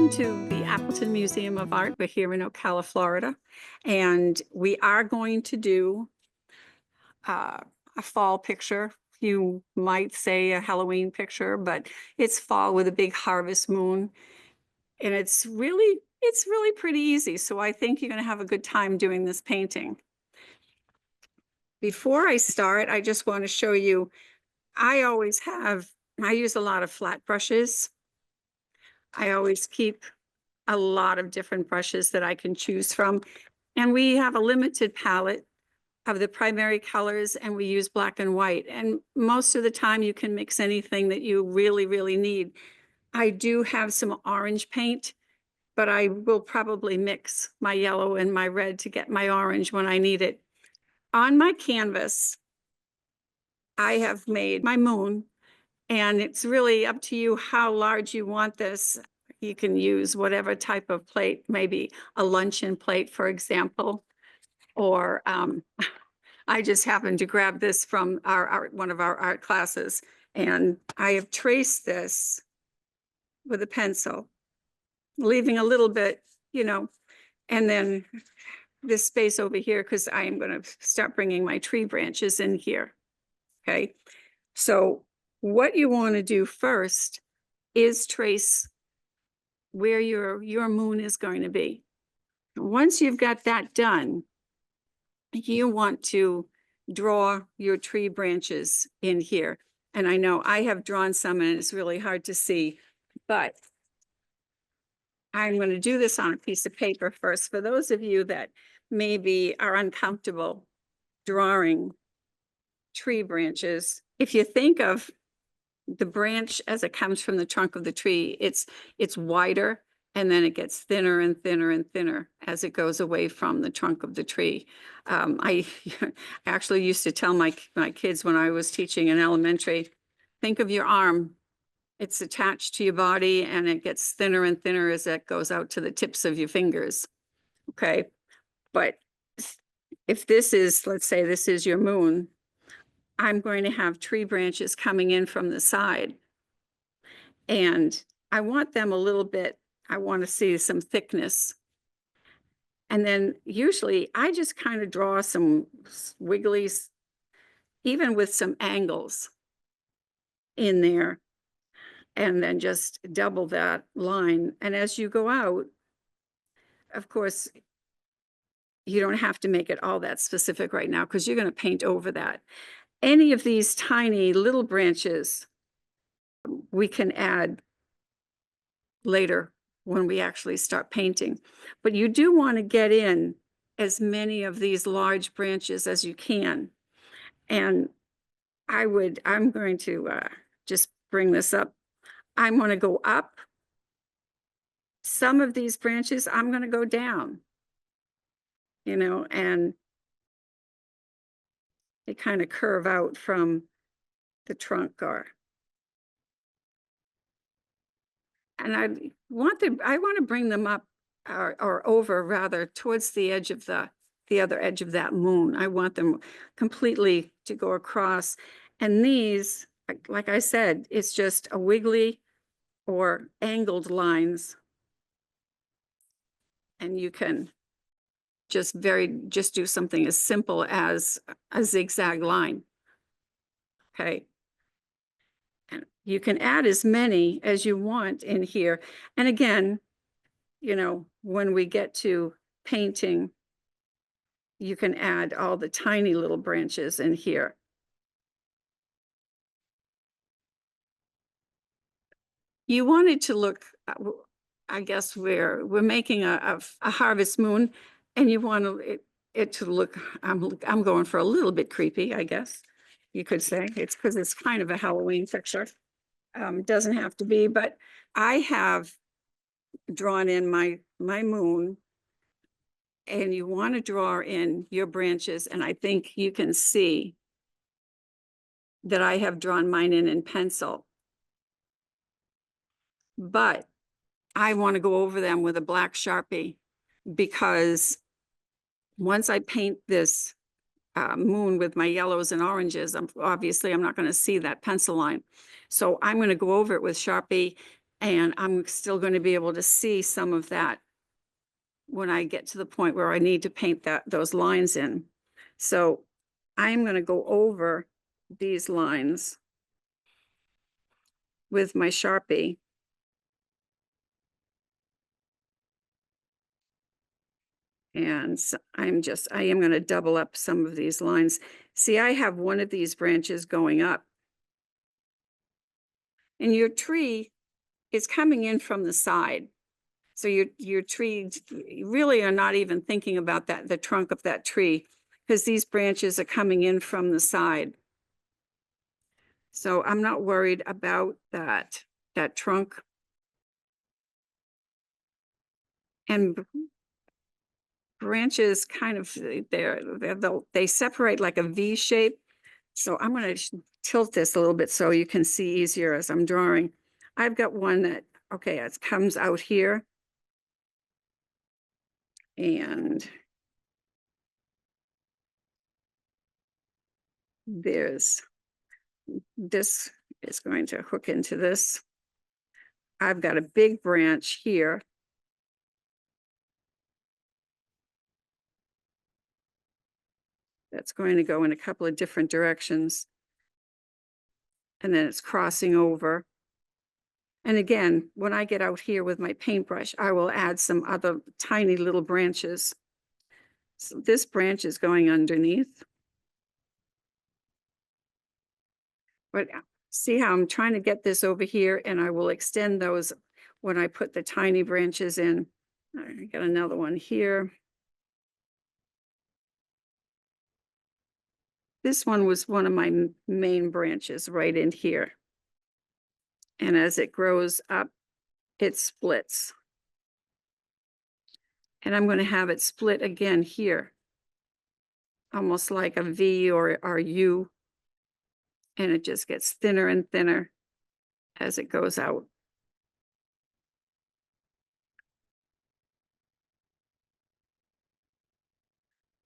Welcome to the Appleton Museum of Art. We're here in Ocala, Florida, and we are going to do a fall picture. You might say a Halloween picture, but it's fall with a big harvest moon, and it's really pretty easy. So I think you're going to have a good time doing this painting. Before I start, I just want to show you, I use a lot of flat brushes. I always keep a lot of different brushes that I can choose from. And we have a limited palette of the primary colors, and we use black and white. And most of the time you can mix anything that you really need. I do have some orange paint, but I will probably mix my yellow and my red to get my orange when I need it. On my canvas, I have made my moon, and it's really up to you how large you want this. You can use whatever type of plate, maybe a luncheon plate, for example, or I just happened to grab this from one of our art classes, and I have traced this with a pencil, leaving a little bit, and then this space over here, because I am going to start bringing my tree branches in here. Okay, so what you want to do first is trace where your moon is going to be. Once you've got that done, you want to draw your tree branches in here. And I know I have drawn some and it's really hard to see, but I'm going to do this on a piece of paper first. For those of you that maybe are uncomfortable drawing tree branches, if you think of the branch as it comes from the trunk of the tree, it's wider, and then it gets thinner and thinner and thinner as it goes away from the trunk of the tree. I actually used to tell my kids when I was teaching in elementary, think of your arm. It's attached to your body, and it gets thinner and thinner as it goes out to the tips of your fingers. Okay, but if this is, let's say this is your moon, I'm going to have tree branches coming in from the side, and I want them a little bit, I want to see some thickness. And then usually I just kind of draw some wigglies, even with some angles in there, and then just double that line. And as you go out, of course, you don't have to make it all that specific right now, because you're going to paint over that. Any of these tiny little branches we can add later when we actually start painting. But you do want to get in as many of these large branches as you can. And I'm going to just bring this up. I'm going to go up. Some of these branches, I'm going to go down, and they kind of curve out from the trunk, and I want to bring them up or over, rather, towards the edge of the other edge of that moon. I want them completely to go across. And these, like I said, it's just a wiggly or angled lines. And you can just do something as simple as a zigzag line. Okay. And you can add as many as you want in here. And again, when we get to painting, you can add all the tiny little branches in here. You want it to look, I guess we're making a harvest moon, and you want it to look, I'm going for a little bit creepy, I guess you could say. It's because it's kind of a Halloween picture. Doesn't have to be, but I have drawn in my moon, and you want to draw in your branches. And I think you can see that I have drawn mine in pencil, but I want to go over them with a black Sharpie, because once I paint this moon with my yellows and oranges, obviously I'm not going to see that pencil line. So I'm going to go over it with Sharpie, And I'm still going to be able to see some of that when I get to the point where I need to paint those lines in. So I'm going to go over these lines with my Sharpie. And so I am going to double up some of these lines. See, I have one of these branches going up. And your tree is coming in from the side. So your tree, you really are not even thinking about the trunk of that tree, because these branches are coming in from the side. So I'm not worried about that trunk. And branches kind of, they separate like a V shape. So I'm going to tilt this a little bit so you can see easier as I'm drawing. I've got one that, okay, it comes out here. And this is going to hook into this. I've got a big branch here. That's going to go in a couple of different directions. And then it's crossing over. And again, when I get out here with my paintbrush, I will add some other tiny little branches. So this branch is going underneath. But see how I'm trying to get this over here, and I will extend those when I put the tiny branches in. I got another one here. This one was one of my main branches right in here. And as it grows up, it splits. And I'm going to have it split again here, almost like a V or U. And it just gets thinner and thinner as it goes out.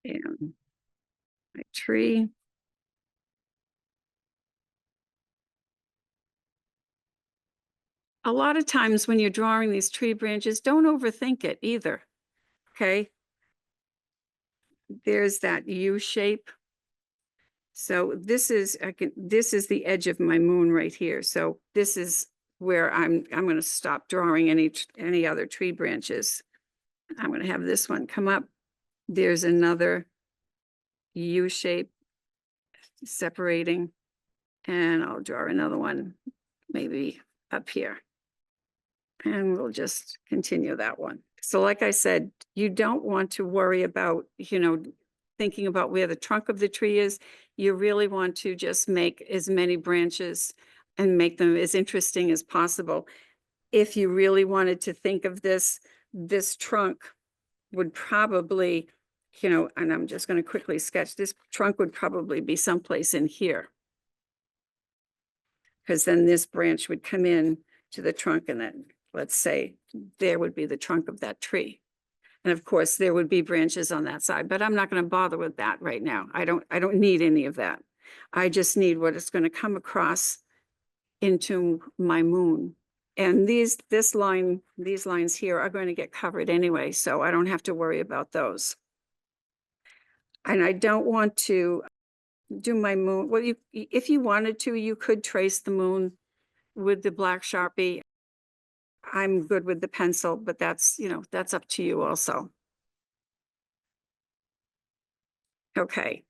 And my tree. A lot of times when you're drawing these tree branches, don't overthink it either. Okay. There's that U shape. So this is the edge of my moon right here. So this is where I'm going to stop drawing any other tree branches. I'm going to have this one come up. There's another U shape separating, and I'll draw another one maybe up here. And we'll just continue that one. So like I said, you don't want to worry about, thinking about where the trunk of the tree is. You really want to just make as many branches and make them as interesting as possible. If you really wanted to think of this trunk would probably, and I'm just going to quickly sketch, this trunk would probably be someplace in here. Because then this branch would come in to the trunk, and then let's say there would be the trunk of that tree. And of course, there would be branches on that side, but I'm not going to bother with that right now. I don't need any of that. I just need what is going to come across into my moon. And these lines here are going to get covered anyway, so I don't have to worry about those. And I don't want to do my moon. Well, if you wanted to, you could trace the moon with the black Sharpie. I'm good with the pencil, but that's up to you also. Okay.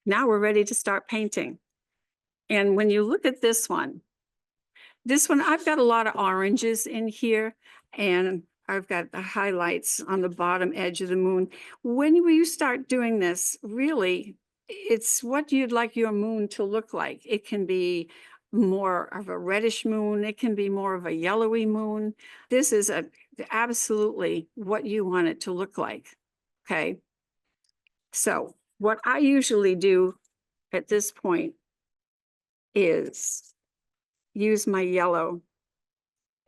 Now we're ready to start painting. And when you look at this one, I've got a lot of oranges in here, and I've got the highlights on the bottom edge of the moon. When you start doing this, really, it's what you'd like your moon to look like. It can be more of a reddish moon. It can be more of a yellowy moon. This is absolutely what you want it to look like. Okay. So what I usually do at this point is use my yellow,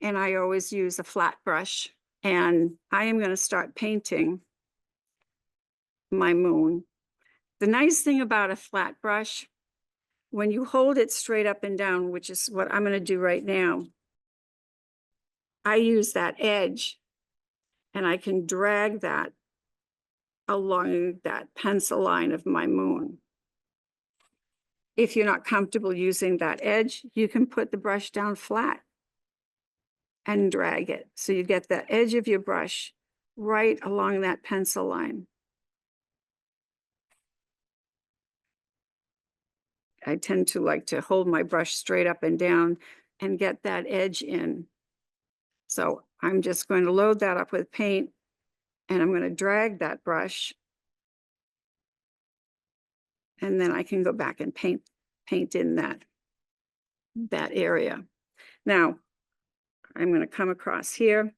and I always use a flat brush, and I am going to start painting my moon. The nice thing about a flat brush, when you hold it straight up and down, which is what I'm going to do right now, I use that edge and I can drag that along that pencil line of my moon. If you're not comfortable using that edge, you can put the brush down flat and drag it. So you get the edge of your brush right along that pencil line. I tend to like to hold my brush straight up and down and get that edge in. So I'm just going to load that up with paint and I'm going to drag that brush. And then I can go back and paint in that area. Now, I'm going to come across here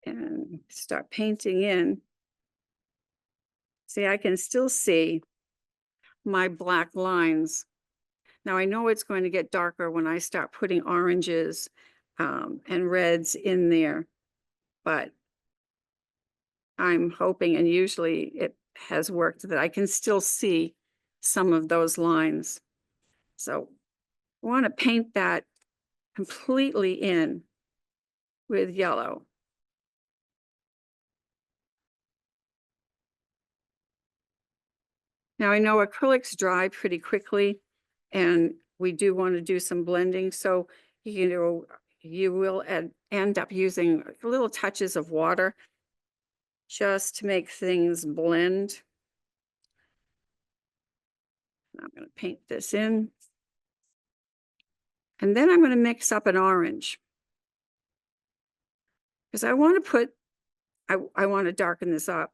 and start painting in. See, I can still see my black lines. Now I know it's going to get darker when I start putting oranges and reds in there, but I'm hoping, and usually it has worked, that I can still see some of those lines. So I want to paint that completely in with yellow. Now I know acrylics dry pretty quickly and we do want to do some blending. So, you will end up using little touches of water just to make things blend. I'm going to paint this in. And then I'm going to mix up an orange. Because I want to put, I want to darken this up,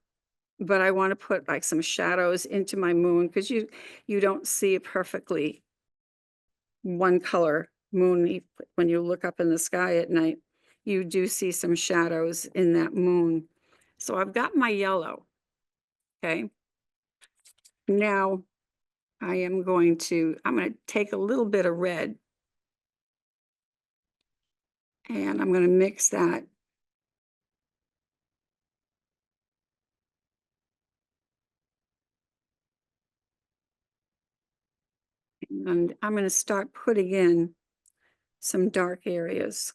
but I want to put like some shadows into my moon because you don't see a perfectly one color moon when you look up in the sky at night. You do see some shadows in that moon. So I've got my yellow. Okay. Now I'm going to take a little bit of red and I'm going to mix that. And I'm going to start putting in some dark areas.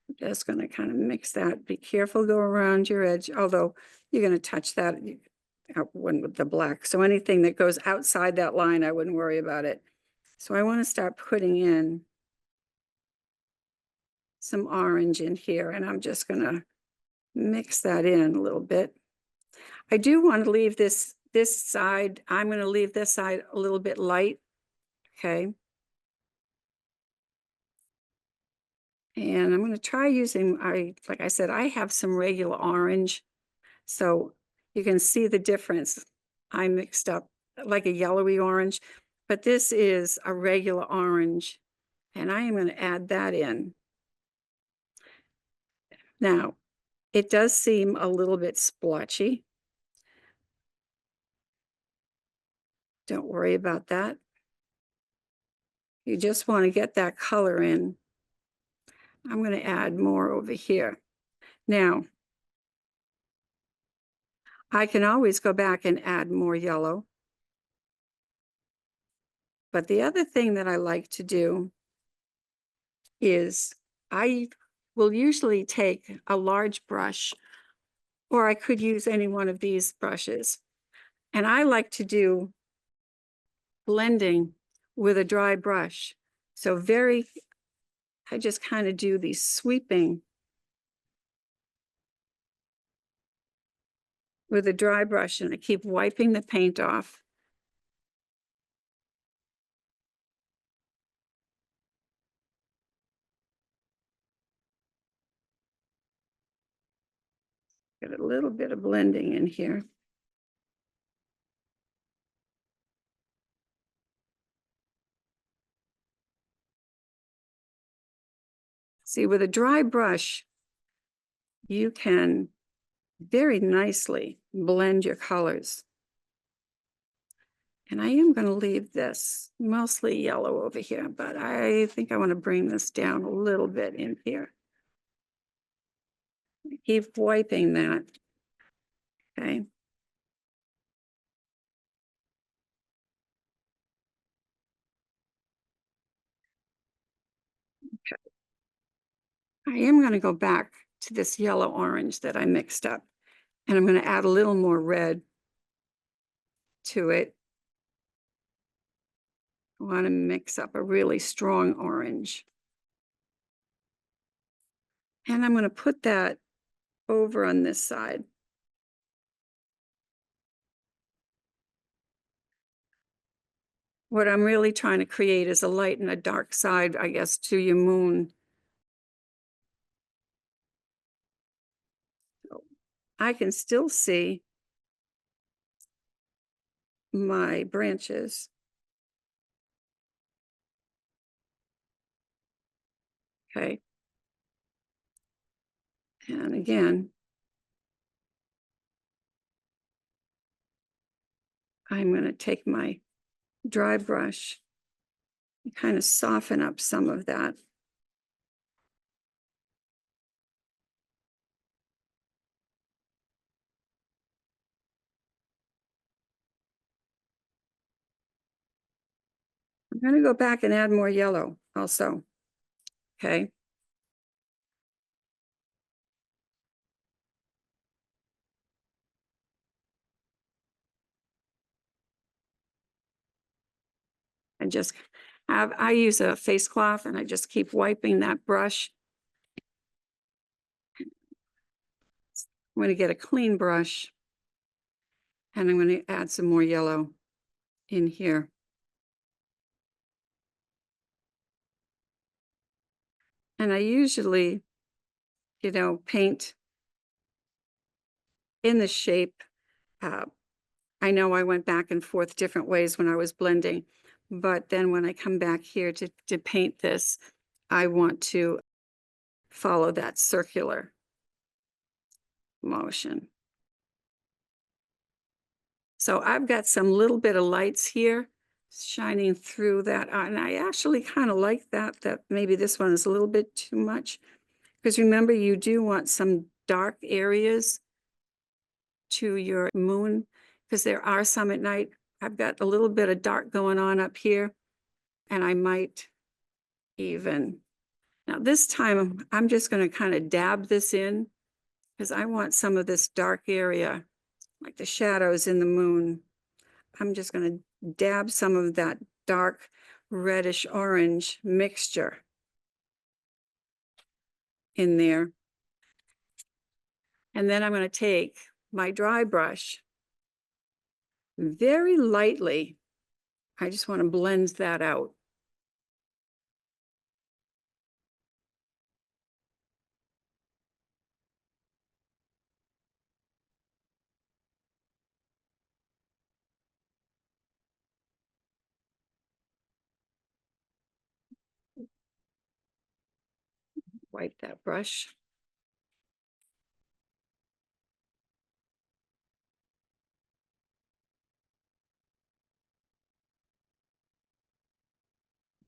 I'm just going to kind of mix that. Be careful, go around your edge, although you're going to touch that with the black. So anything that goes outside that line, I wouldn't worry about it. So I want to start putting in some orange in here, and I'm just going to mix that in a little bit. I do want to leave this side, I'm going to leave this side a little bit light, okay? And I'm going to try using, like I said, I have some regular orange, so you can see the difference. I mixed up like a yellowy orange, but this is a regular orange, and I am going to add that in. Now, it does seem a little bit splotchy. Don't worry about that. You just want to get that color in. I'm going to add more over here. Now, I can always go back and add more yellow. But the other thing that I like to do is I will usually take a large brush, or I could use any one of these brushes. And I like to do blending with a dry brush. So I just kind of do these sweeping with a dry brush, and I keep wiping the paint off. Get a little bit of blending in here. See, with a dry brush, you can very nicely blend your colors. And I am going to leave this mostly yellow over here, but I think I want to bring this down a little bit in here. Keep wiping that. Okay. I am going to go back to this yellow orange that I mixed up, and I'm going to add a little more red to it. I want to mix up a really strong orange. And I'm going to put that over on this side. What I'm really trying to create is a light and a dark side, I guess, to your moon. So I can still see my branches. Okay. And again, I'm going to take my dry brush and kind of soften up some of that. I'm going to go back and add more yellow also. Okay. And just I use a face cloth and I just keep wiping that brush. I'm going to get a clean brush and I'm going to add some more yellow in here. And I usually, paint in the shape. I know I went back and forth different ways when I was blending, but then when I come back here to paint this, I want to follow that circular motion. So I've got some little bit of lights here shining through that. And I actually kind of like that maybe this one is a little bit too much. Because remember, you do want some dark areas to your moon, because there are some at night. I've got a little bit of dark going on up here, and I might even, now this time I'm just going to kind of dab this in because I want some of this dark area, like the shadows in the moon. I'm just going to dab some of that dark reddish orange mixture in there. And then I'm going to take my dry brush very lightly. I just want to blend that out. Wipe that brush.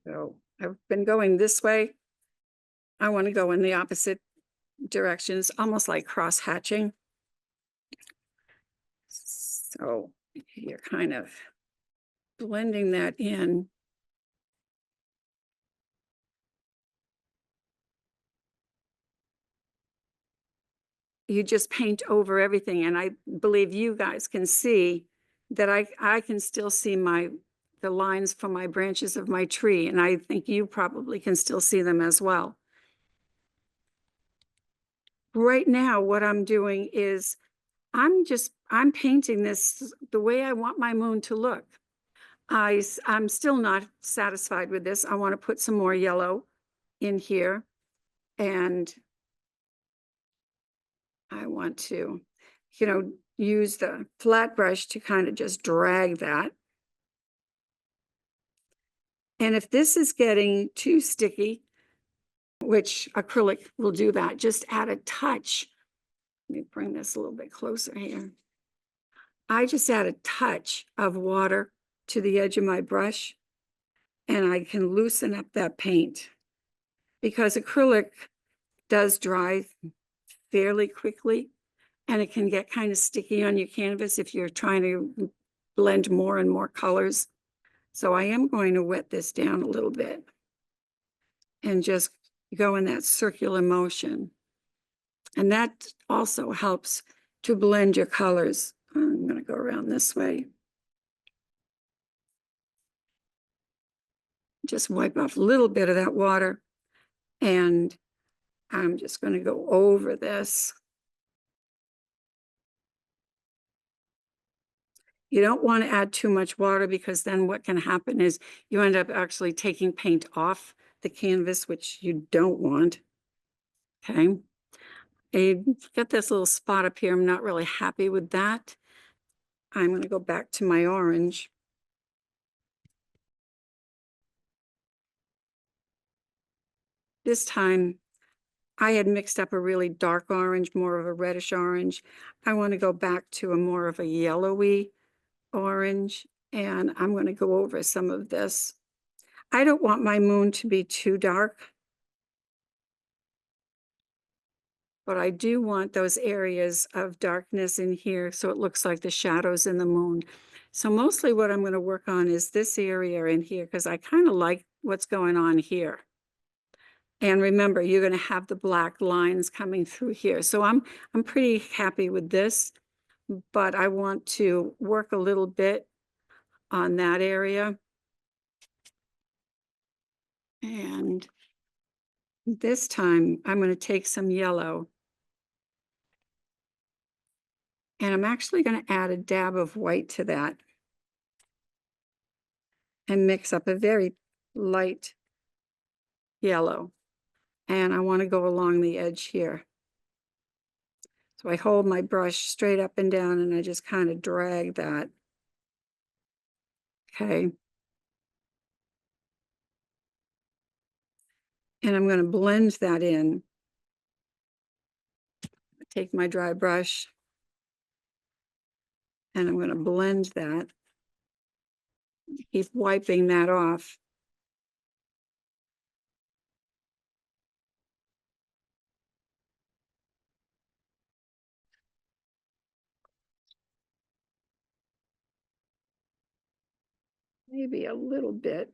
So I've been going this way. I want to go in the opposite directions, almost like cross hatching. So you're kind of blending that in. You just paint over everything. And I believe you guys can see that I can still see the lines from my branches of my tree. And I think you probably can still see them as well. Right now, what I'm doing is I'm painting this the way I want my moon to look. I'm still not satisfied with this. I want to put some more yellow in here, and I want to, use the flat brush to kind of just drag that. And if this is getting too sticky, which acrylic will do that, just add a touch. Let me bring this a little bit closer here. I just add a touch of water to the edge of my brush, and I can loosen up that paint, because acrylic does dry fairly quickly, and it can get kind of sticky on your canvas if you're trying to blend more and more colors. So I am going to wet this down a little bit and just You go in that circular motion. And that also helps to blend your colors. I'm going to go around this way. Just wipe off a little bit of that water. And I'm just going to go over this. You don't want to add too much water because then what can happen is you end up actually taking paint off the canvas, which you don't want. Okay. I got this little spot up here. I'm not really happy with that. I'm going to go back to my orange. This time I had mixed up a really dark orange, more of a reddish orange. I want to go back to a more of a yellowy orange, and I'm going to go over some of this. I don't want my moon to be too dark, but I do want those areas of darkness in here so it looks like the shadows in the moon. So mostly what I'm going to work on is this area in here because I kind of like what's going on here. And remember, you're going to have the black lines coming through here. So I'm pretty happy with this, but I want to work a little bit on that area. And this time I'm going to take some yellow. And I'm actually going to add a dab of white to that and mix up a very light yellow. And I want to go along the edge here. So I hold my brush straight up and down and I just kind of drag that. Okay. And I'm going to blend that in. Take my dry brush and I'm going to blend that. Keep wiping that off. Maybe a little bit.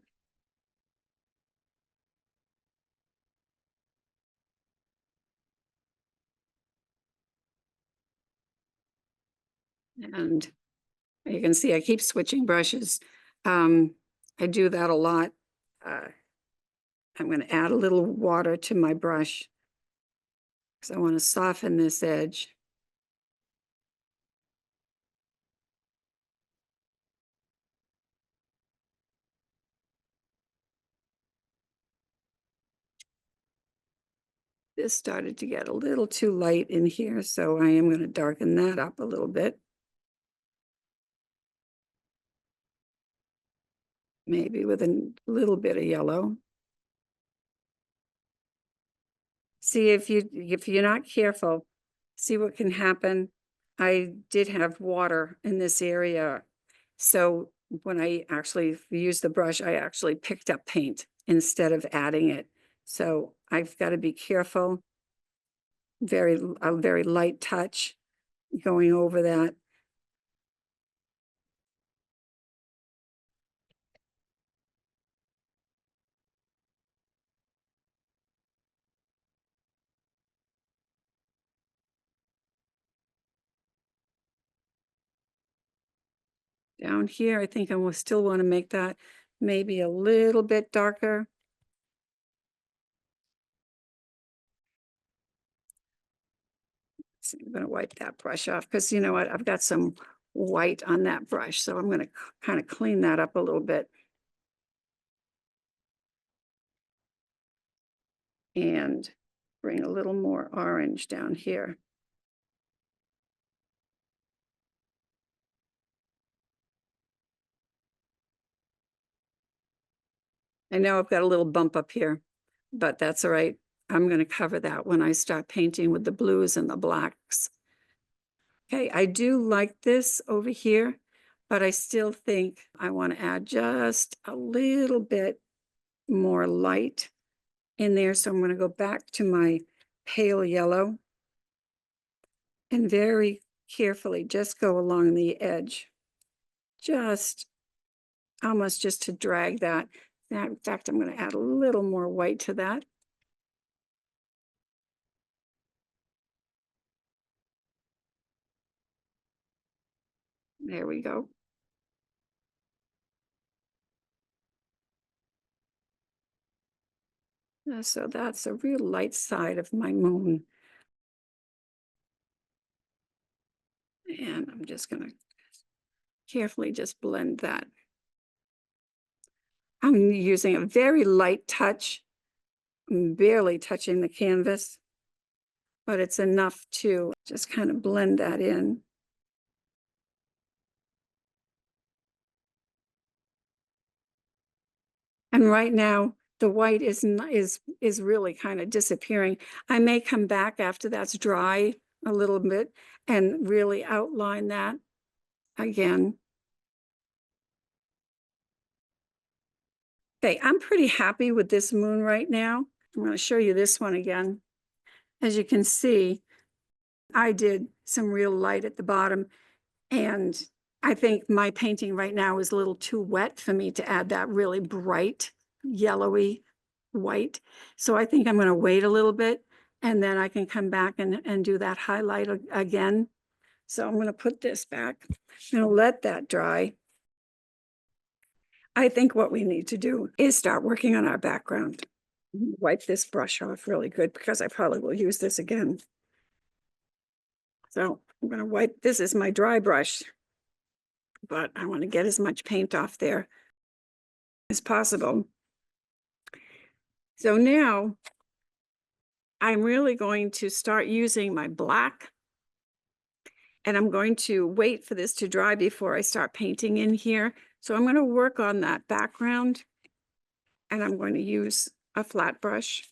And you can see I keep switching brushes. I do that a lot. I'm going to add a little water to my brush because I want to soften this edge. This started to get a little too light in here, so I am going to darken that up a little bit. Maybe with a little bit of yellow. See, if you're not careful, see what can happen. I did have water in this area. So when I actually used the brush, I actually picked up paint instead of adding it. So I've got to be careful. A very light touch going over that. Down here, I think I will still want to make that maybe a little bit darker. So I'm going to wipe that brush off because you know what? I've got some white on that brush. So I'm going to kind of clean that up a little bit. And bring a little more orange down here. I know I've got a little bump up here, but that's all right. I'm going to cover that when I start painting with the blues and the blacks. Okay, I do like this over here, but I still think I want to add just a little bit more light in there. So I'm going to go back to my pale yellow and very carefully just go along the edge, just almost just to drag that. In fact, I'm going to add a little more white to that. There we go. So that's a real light side of my moon. And I'm just going to carefully just blend that. I'm using a very light touch. I'm barely touching the canvas, but it's enough to just kind of blend that in. And right now, the white is really kind of disappearing. I may come back after that's dry a little bit and really outline that again. Okay, I'm pretty happy with this moon right now. I'm going to show you this one again. As you can see, I did some real light at the bottom, and I think my painting right now is a little too wet for me to add that really bright yellowy white. So I think I'm going to wait a little bit, and then I can come back and do that highlight again. So I'm going to put this back. I'm going to let that dry. I think what we need to do is start working on our background. Wipe this brush off really good because I probably will use this again. So I'm going to wipe, this is my dry brush, but I want to get as much paint off there as possible. So now I'm really going to start using my black, and I'm going to wait for this to dry before I start painting in here. So I'm going to work on that background, and I'm going to use a flat brush.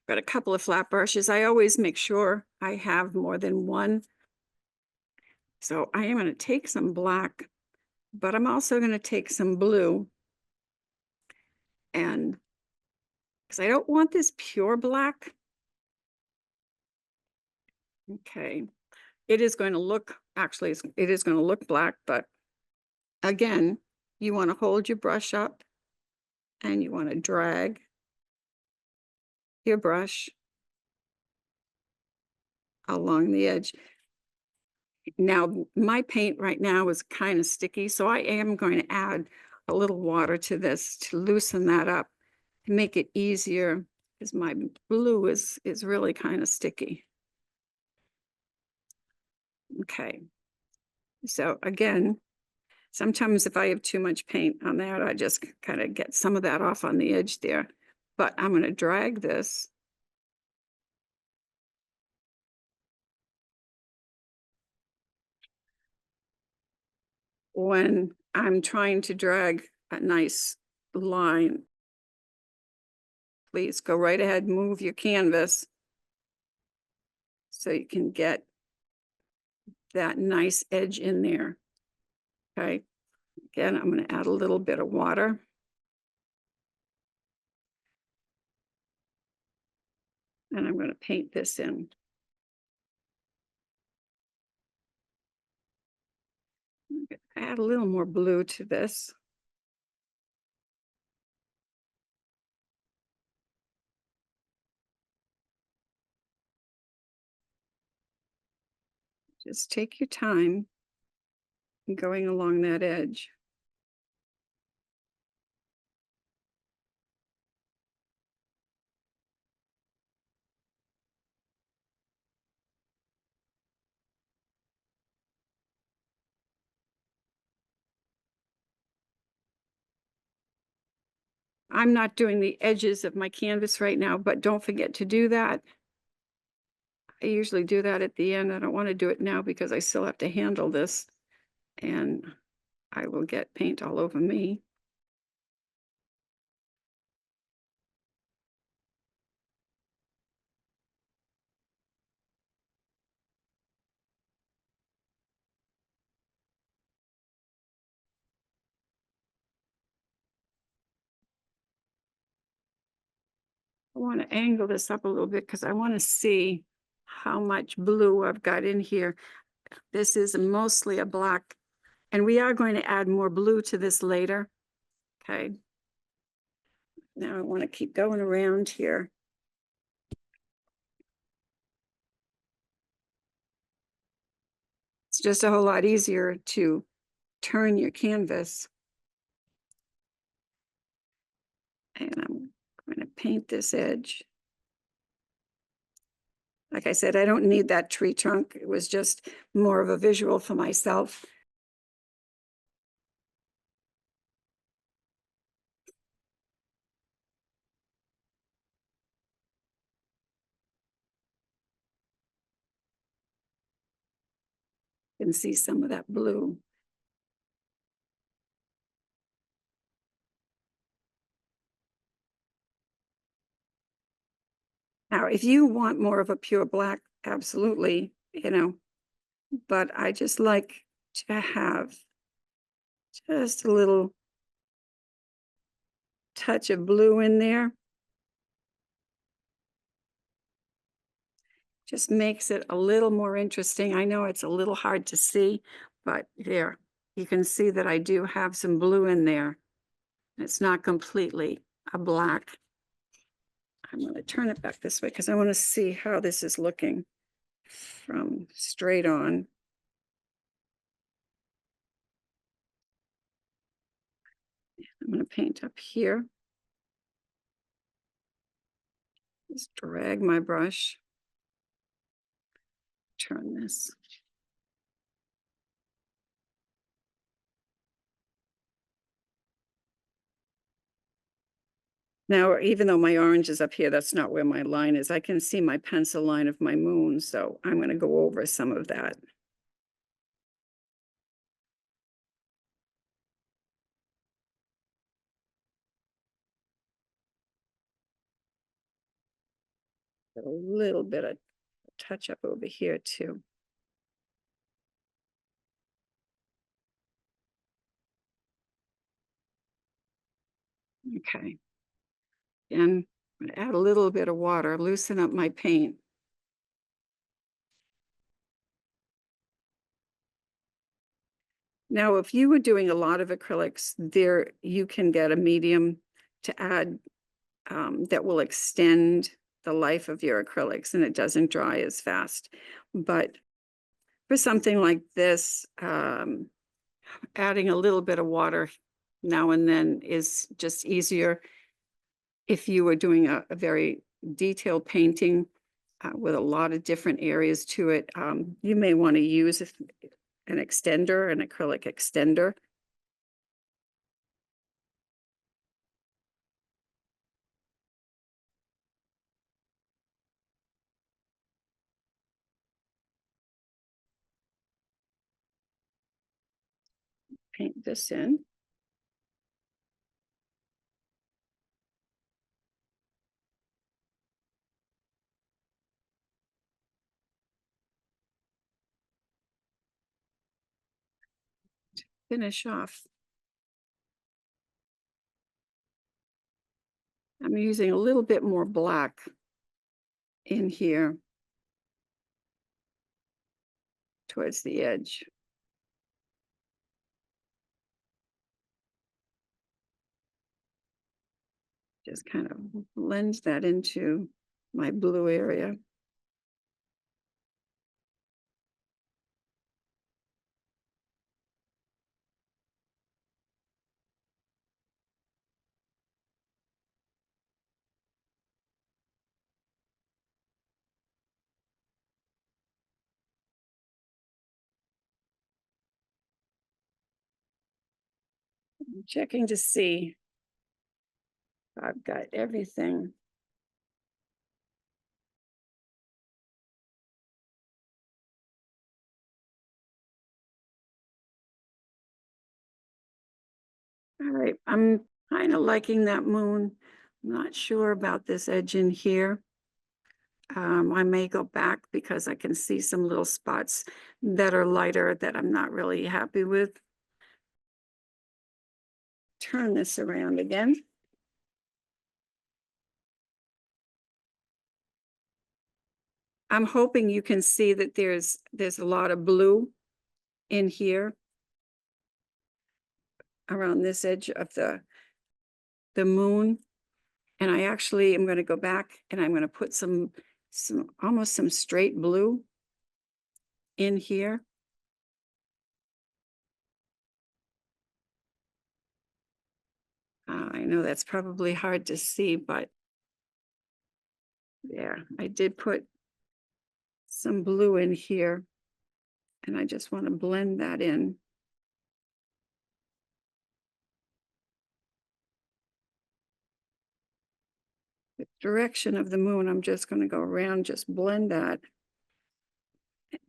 Got a couple of flat brushes. I always make sure I have more than one. So I am going to take some black, but I'm also going to take some blue, and because I don't want this pure black. Okay, it is going to look, actually, it is going to look black, but again, you want to hold your brush up and you want to drag your brush along the edge. Now, my paint right now is kind of sticky, so I am going to add a little water to this to loosen that up, to make it easier, because my blue is really kind of sticky. Okay, so again, sometimes if I have too much paint on that, I just kind of get some of that off on the edge there. But I'm going to drag this. When I'm trying to drag a nice line, please go right ahead, move your canvas so you can get that nice edge in there. Okay, again, I'm going to add a little bit of water. And I'm going to paint this in. Add a little more blue to this. Just take your time going along that edge. I'm not doing the edges of my canvas right now, but don't forget to do that. I usually do that at the end. I don't want to do it now because I still have to handle this, and I will get paint all over me. I want to angle this up a little bit because I want to see how much blue I've got in here. This is mostly a black, and we are going to add more blue to this later. Okay. Now I want to keep going around here. It's just a whole lot easier to turn your canvas. And I'm going to paint this edge. Like I said, I don't need that tree trunk. It was just more of a visual for myself. You can see some of that blue. Now, if you want more of a pure black, absolutely, but I just like to have just a little touch of blue in there. Just makes it a little more interesting. I know it's a little hard to see, but there, you can see that I do have some blue in there. It's not completely a black. I'm going to turn it back this way because I want to see how this is looking from straight on. I'm going to paint up here. Just drag my brush. Turn this. Now, even though my orange is up here, that's not where my line is. I can see my pencil line of my moon, so I'm going to go over some of that. A little bit of touch up over here too. Okay. And I'm going to add a little bit of water, loosen up my paint. Now, if you were doing a lot of acrylics, there you can get a medium to add that will extend the life of your acrylics and it doesn't dry as fast. But for something like this, adding a little bit of water now and then is just easier. If you were doing a very detailed painting with a lot of different areas to it, you may want to use an extender, an acrylic extender. Paint this in. Finish off. I'm using a little bit more black in here towards the edge. Just kind of blends that into my blue area. I'm checking to see if I've got everything. All right, I'm kind of liking that moon. I'm not sure about this edge in here. I may go back because I can see some little spots that are lighter that I'm not really happy with. Turn this around again. I'm hoping you can see that there's a lot of blue in here around this edge of the moon. And I actually am going to go back and I'm going to put some almost some straight blue in here. know that's probably hard to see, but there, I did put some blue in here, and I just want to blend that in. The direction of the moon, I'm just going to go around, just blend that.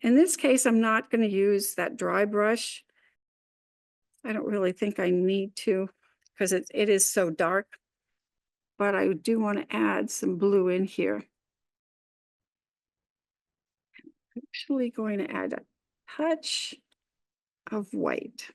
In this case, I'm not going to use that dry brush. I don't really think I need to because it is so dark, but I do want to add some blue in here. I'm actually going to add a touch of white.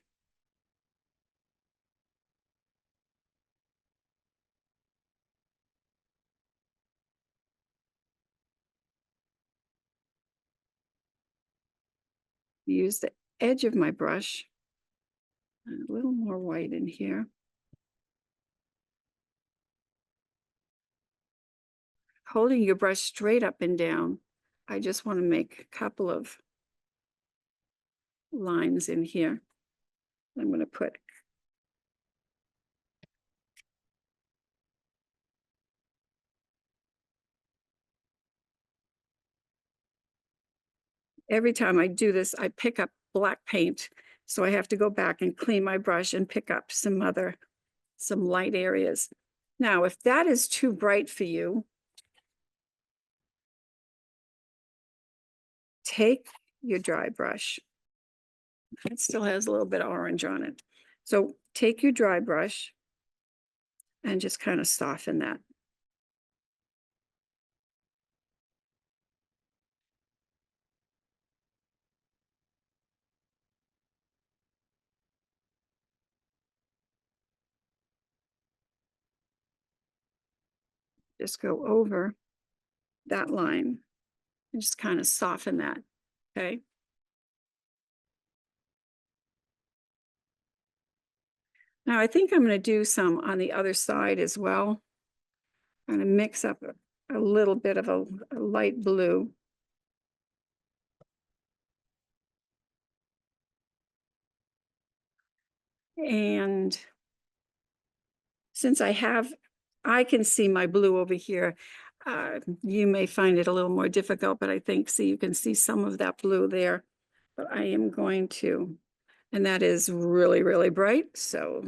Use the edge of my brush, a little more white in here. Holding your brush straight up and down, I just want to make a couple of lines in here. I'm going to put every time I do this, I pick up black paint. So I have to go back and clean my brush and pick up some light areas. Now, if that is too bright for you, take your dry brush. It still has a little bit of orange on it. So take your dry brush and just kind of soften that. Just go over that line and just kind of soften that, okay? Now I think I'm going to do some on the other side as well. I'm going to mix up a little bit of a light blue. And since I can see my blue over here, you may find it a little more difficult, but I think, see, you can see some of that blue there. But I am going to, and that is really, really bright, so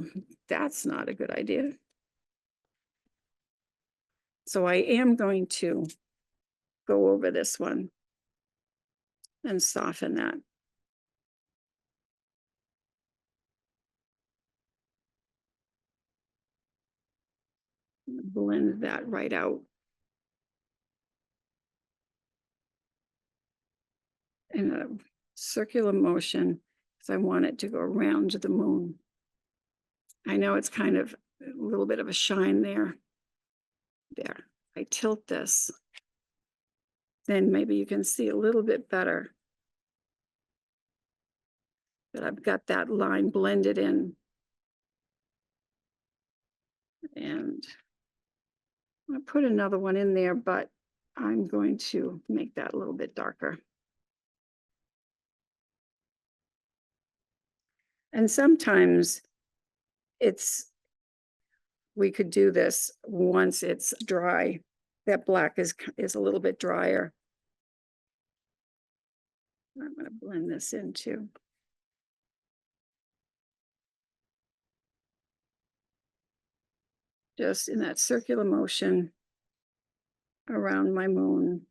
that's not a good idea. So I am going to go over this one and soften that. Blend that right out. In a circular motion, because I want it to go around the moon. I know it's kind of a little bit of a shine there. There, I tilt this, then maybe you can see a little bit better that I've got that line blended in. And I'll put another one in there, but I'm going to make that a little bit darker. And sometimes we could do this once it's dry. That black is a little bit drier. I'm going to blend this in too. Just in that circular motion around my moon.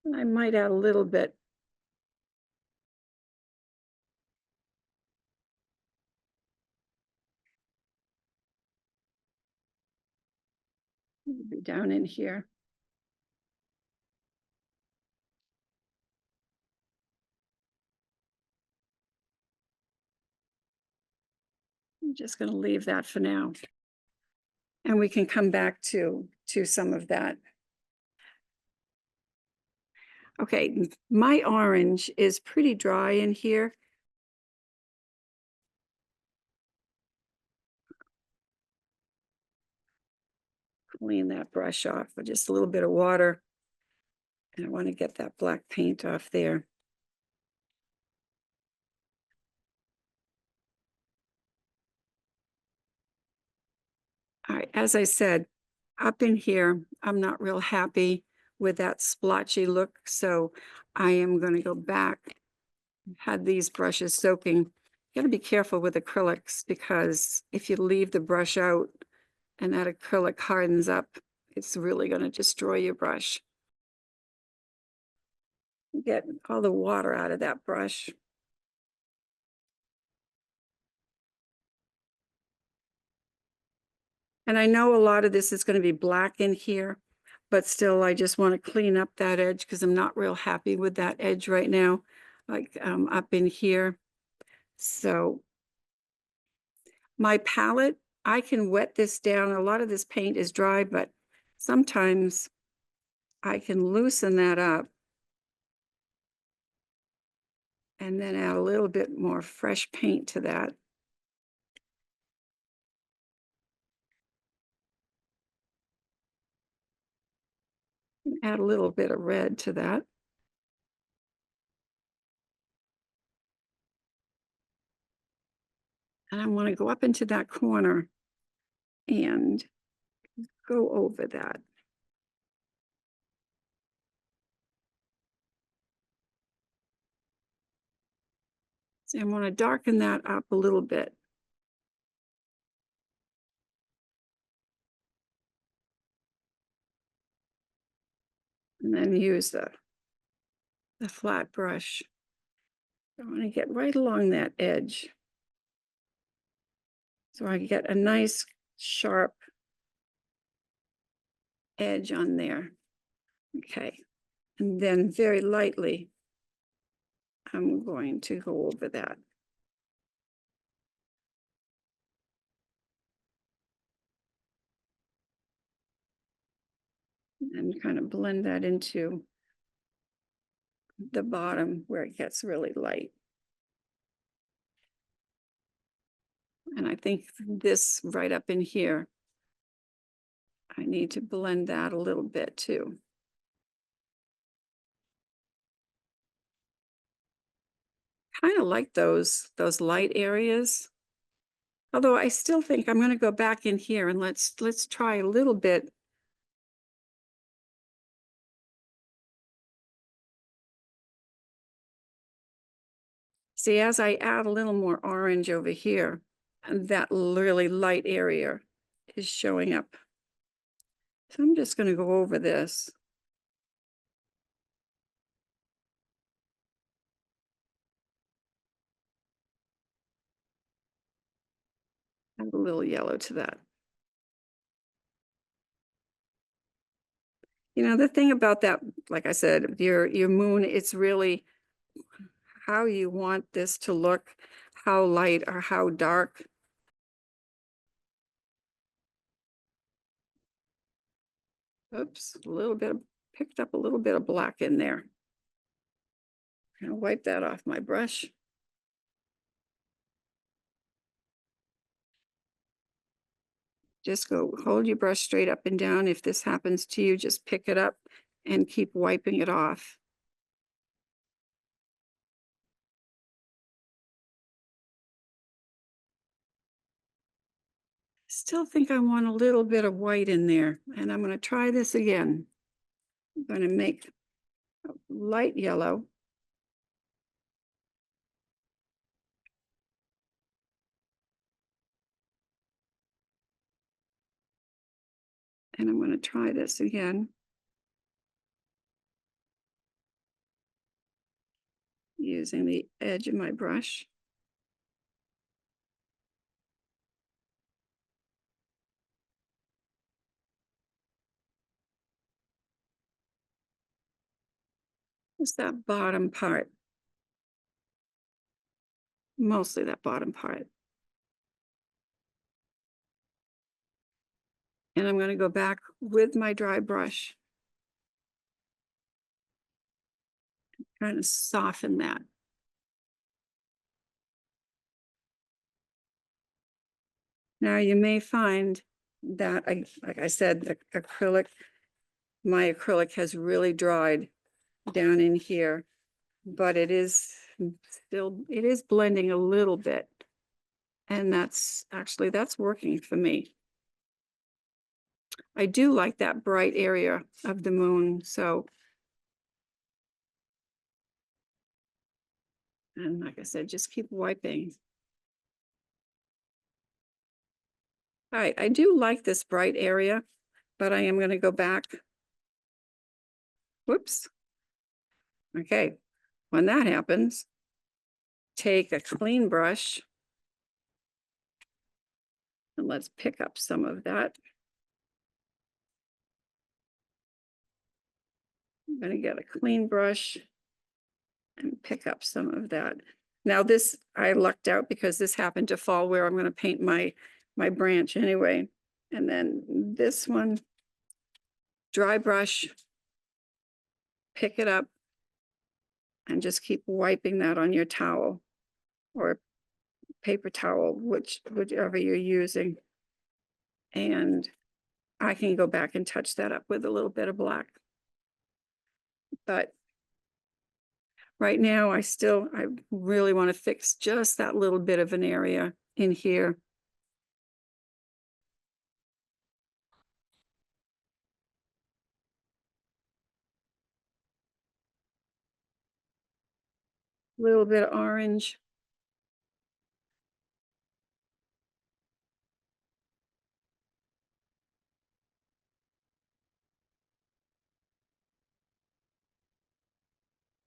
And I might add a little bit. Maybe down in here. I'm just going to leave that for now. And we can come back to some of that. Okay, my orange is pretty dry in here. Clean that brush off with just a little bit of water. And I want to get that black paint off there. All right, as I said, up in here, I'm not real happy with that splotchy look, so I am going to go back. Had these brushes soaking. You got to be careful with acrylics because if you leave the brush out and that acrylic hardens up, it's really going to destroy your brush. Get all the water out of that brush. And I know a lot of this is going to be black in here, but still I just want to clean up that edge because I'm not real happy with that edge right now, like up in here. So my palette, I can wet this down. A lot of this paint is dry, but sometimes I can loosen that up and then add a little bit more fresh paint to that. Add a little bit of red to that. And I want to go up into that corner and go over that. So I want to darken that up a little bit. And then use the flat brush. I want to get right along that edge. So I get a nice sharp edge on there. Okay. And then very lightly, I'm going to go over that. And kind of blend that into the bottom where it gets really light. And I think this right up in here, I need to blend that a little bit too. Kind of like those light areas. Although I still think I'm going to go back in here and let's try a little bit. See, as I add a little more orange over here, and that really light area is showing up. So I'm just going to go over this. Add a little yellow to that. You know, the thing about that, like I said, your moon, it's really how you want this to look, how light or how dark. Oops, a little bit, picked up a little bit of black in there. I'll wipe that off my brush. Just go hold your brush straight up and down. If this happens to you, just pick it up and keep wiping it off. Still think I want a little bit of white in there, and I'm going to try this again. I'm going to make a light yellow. And I'm going to try this again. Using the edge of my brush. Just that bottom part. Mostly that bottom part. And I'm going to go back with my dry brush. Kind of soften that. Now you may find that, like I said, the acrylic, my acrylic has really dried down in here, but it is still, it is blending a little bit. And that's working for me. I do like that bright area of the moon, so. And like I said, just keep wiping. All right, I do like this bright area, but I am going to go back. Whoops. Okay, when that happens, take a clean brush and let's pick up some of that. I'm going to get a clean brush and pick up some of that. Now this, I lucked out because this happened to fall where I'm going to paint my branch anyway. And then this one, dry brush, pick it up and just keep wiping that on your towel or paper towel, whichever you're using. And I can go back and touch that up with a little bit of black. But right now I really want to fix just that little bit of an area in here. A little bit of orange.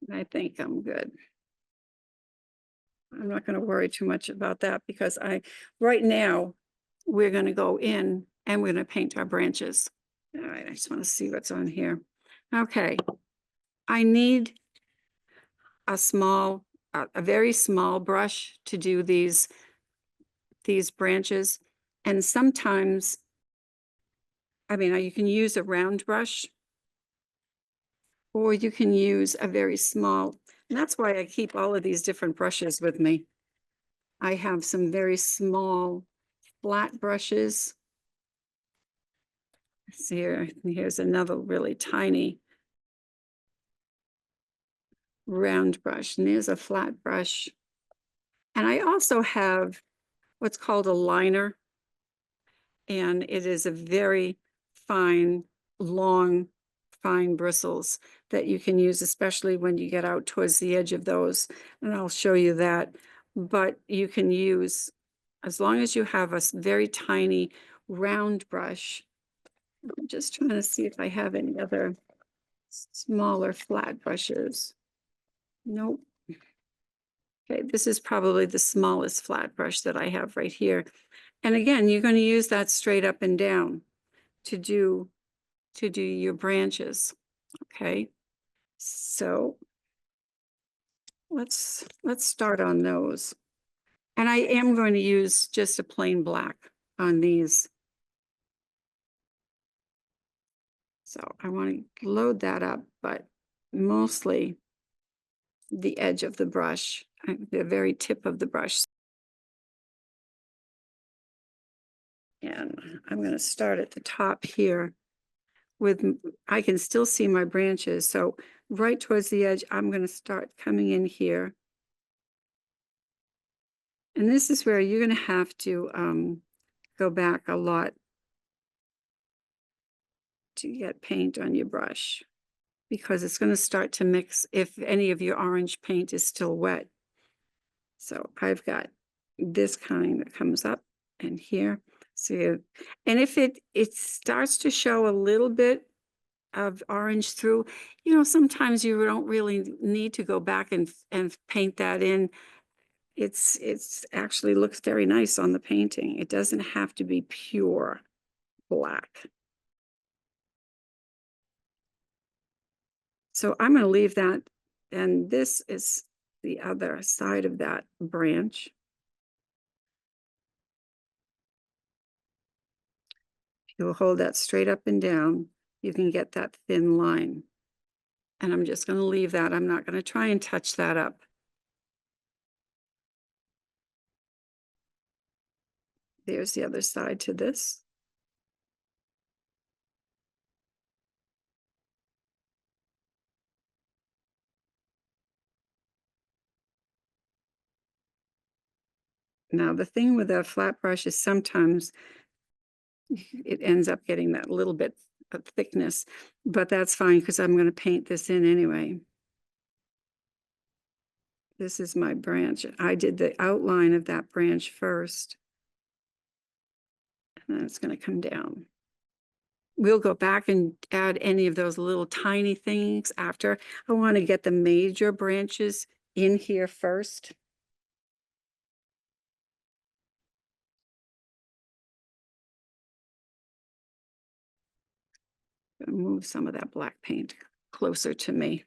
I think I'm good. I'm not going to worry too much about that because right now, we're going to go in and we're going to paint our branches. All right, I just want to see what's on here. Okay, I need a very small brush to do these branches. And sometimes, I mean, you can use a round brush or you can use a very small. And that's why I keep all of these different brushes with me. I have some very small flat brushes. See here, here's another really tiny round brush, and there's a flat brush. And I also have what's called a liner, and it is a very fine, long, fine bristles that you can use, especially when you get out towards the edge of those, and I'll show you that. But you can use, as long as you have a very tiny round brush. I'm just trying to see if I have any other smaller flat brushes. Nope. Okay, this is probably the smallest flat brush that I have right here. And again, you're going to use that straight up and down to do your branches. Okay, so let's start on those. And I am going to use just a plain black on these. So I want to load that up, but mostly the edge of the brush, the very tip of the brush. And I'm going to start at the top here with, I can still see my branches. So right towards the edge, I'm going to start coming in here. And this is where you're going to have to go back a lot to get paint on your brush, because it's going to start to mix if any of your orange paint is still wet. So I've got this kind that comes up and here. So, and if it starts to show a little bit of orange through, sometimes you don't really need to go back and paint that in. It's actually looks very nice on the painting. It doesn't have to be pure black. So I'm going to leave that, and this is the other side of that branch. You'll hold that straight up and down. You can get that thin line. And I'm just going to leave that. I'm not going to try and touch that up. There's the other side to this. Now, the thing with a flat brush is sometimes it ends up getting that little bit of thickness, but that's fine because I'm going to paint this in anyway. This is my branch. I did the outline of that branch first, and then it's going to come down. We'll go back and add any of those little tiny things after. I want to get the major branches in here first. Move some of that black paint closer to me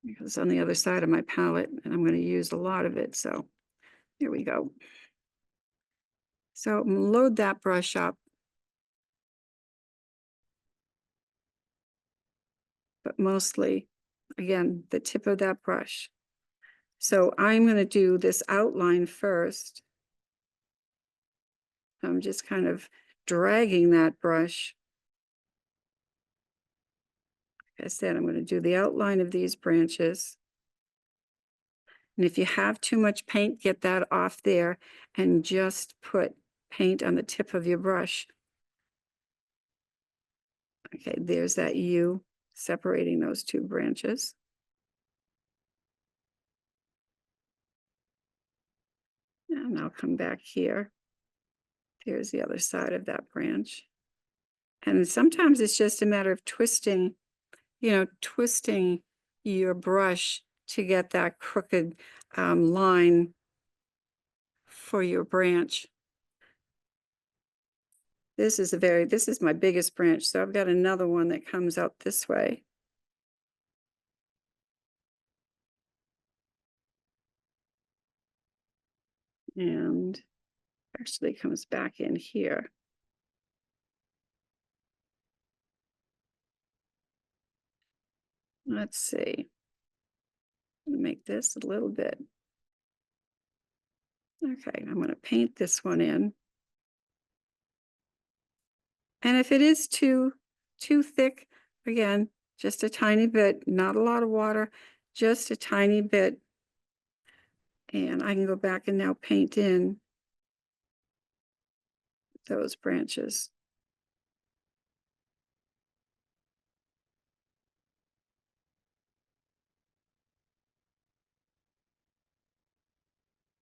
because it's on the other side of my palette and I'm going to use a lot of it. So here we go. So load that brush up. But mostly, again, the tip of that brush. So I'm going to do this outline first. I'm just kind of dragging that brush. Like I said, I'm going to do the outline of these branches. And if you have too much paint, get that off there and just put paint on the tip of your brush. Okay, there's that U separating those two branches. And I'll come back here. There's the other side of that branch. And sometimes it's just a matter of twisting, twisting your brush to get that crooked line for your branch. This is my biggest branch, so I've got another one that comes out this way. And actually comes back in here. Let's see. Make this a little bit. Okay, I'm going to paint this one in. And if it is too thick, again, just a tiny bit, not a lot of water, just a tiny bit. And I can go back and now paint in those branches.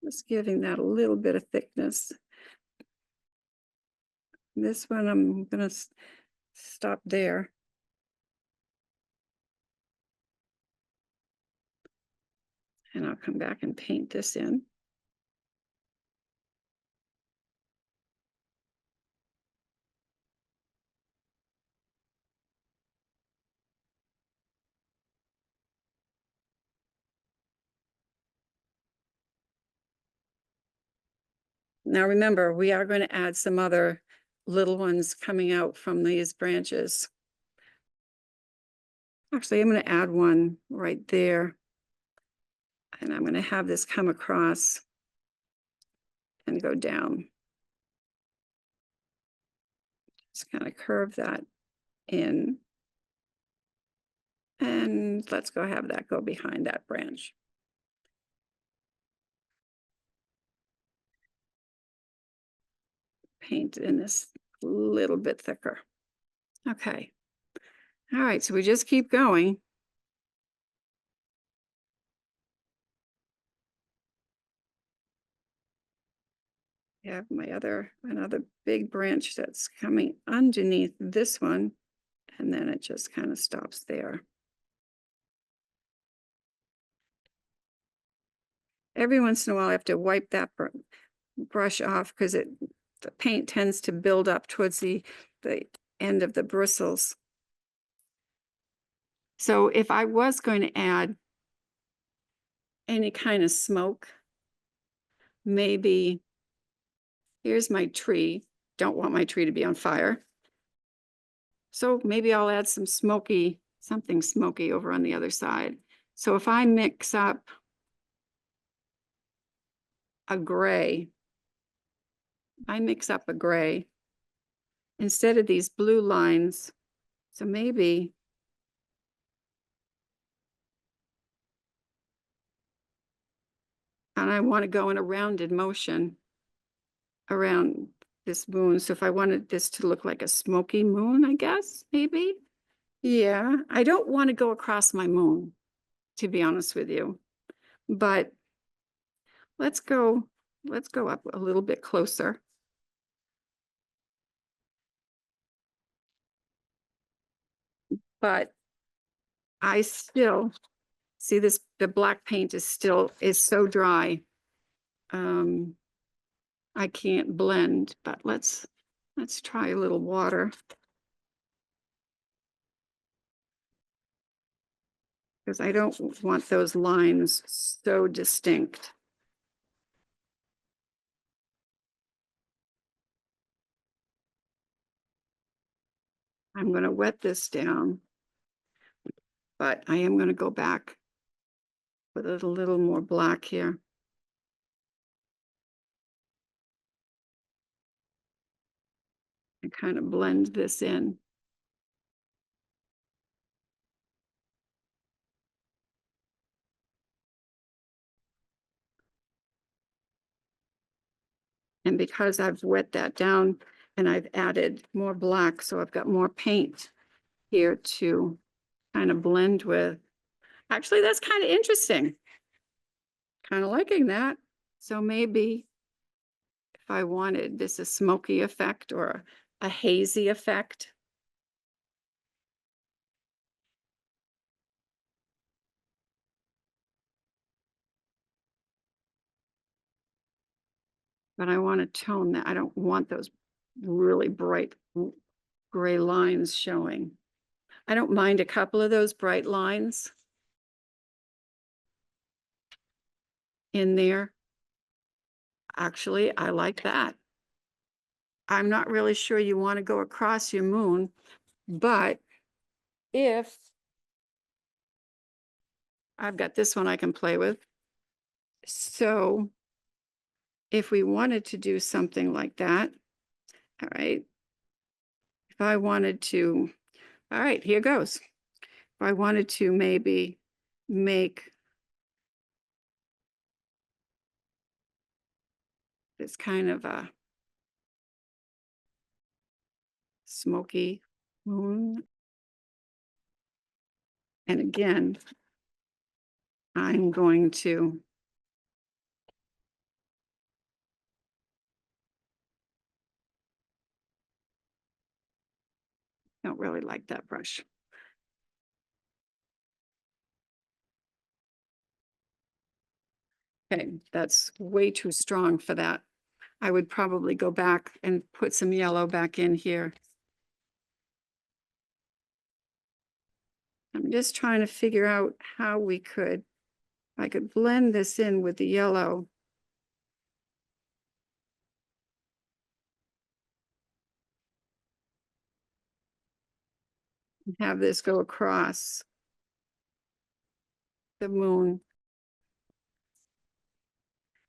Just giving that a little bit of thickness. This one, I'm going to stop there. And I'll come back and paint this in. Now remember, we are going to add some other little ones coming out from these branches. Actually, I'm going to add one right there. And I'm going to have this come across and go down. Just kind of curve that in. And let's go have that go behind that branch. Paint in this a little bit thicker. Okay. All right, so we just keep going. I have another big branch that's coming underneath this one, and then it just kind of stops there. Every once in a while, I have to wipe that brush off because the paint tends to build up towards the end of the bristles. So if I was going to add any kind of smoke, maybe here's my tree. Don't want my tree to be on fire. So maybe I'll add something smoky over on the other side. So if I mix up a gray, instead of these blue lines. So maybe and I want to go in a rounded motion around this moon. So if I wanted this to look like a smoky moon, I guess, maybe. Yeah, I don't want to go across my moon, to be honest with you. But let's go, let's go up a little bit closer. But I still see this, the black paint is so dry. I can't blend, but let's try a little water. Because I don't want those lines so distinct. I'm going to wet this down, but I am going to go back with a little more black here. And kind of blend this in. And because I've wet that down and I've added more black, so I've got more paint here to kind of blend with. Actually, that's kind of interesting. Kind of liking that. So maybe if I wanted this a smoky effect or a hazy effect. But I want to tone that. I don't want those really bright gray lines showing. I don't mind a couple of those bright lines in there. Actually, I like that. I'm not really sure you want to go across your moon, but if I've got this one I can play with. So if we wanted to do something like that, all right, if I wanted to, all right, here goes. If I wanted to maybe make this kind of a smoky moon. And again, I'm going to don't really like that brush. Okay, that's way too strong for that. I would probably go back and put some yellow back in here. I'm just trying to figure out how I could blend this in with the yellow. And have this go across the moon.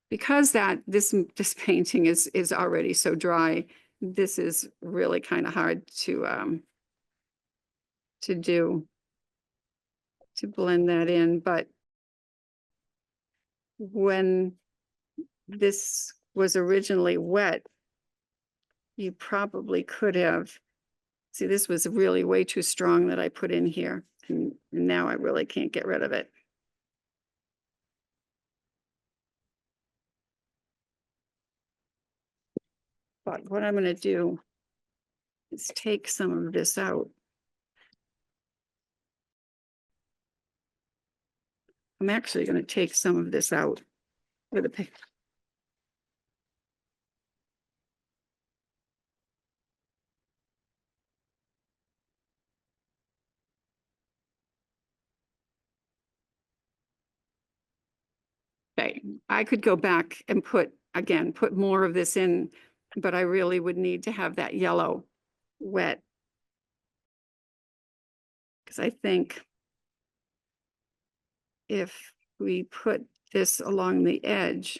Because this painting is already so dry, this is really kind of hard to do, to blend that in. But when this was originally wet, you probably could have, see, this was really way too strong that I put in here. And now I really can't get rid of it. But what I'm going to do is take some of this out. I'm actually going to take some of this out with a pick. Okay, I could go back and put more of this in, but I really would need to have that yellow wet. Because I think if we put this along the edge,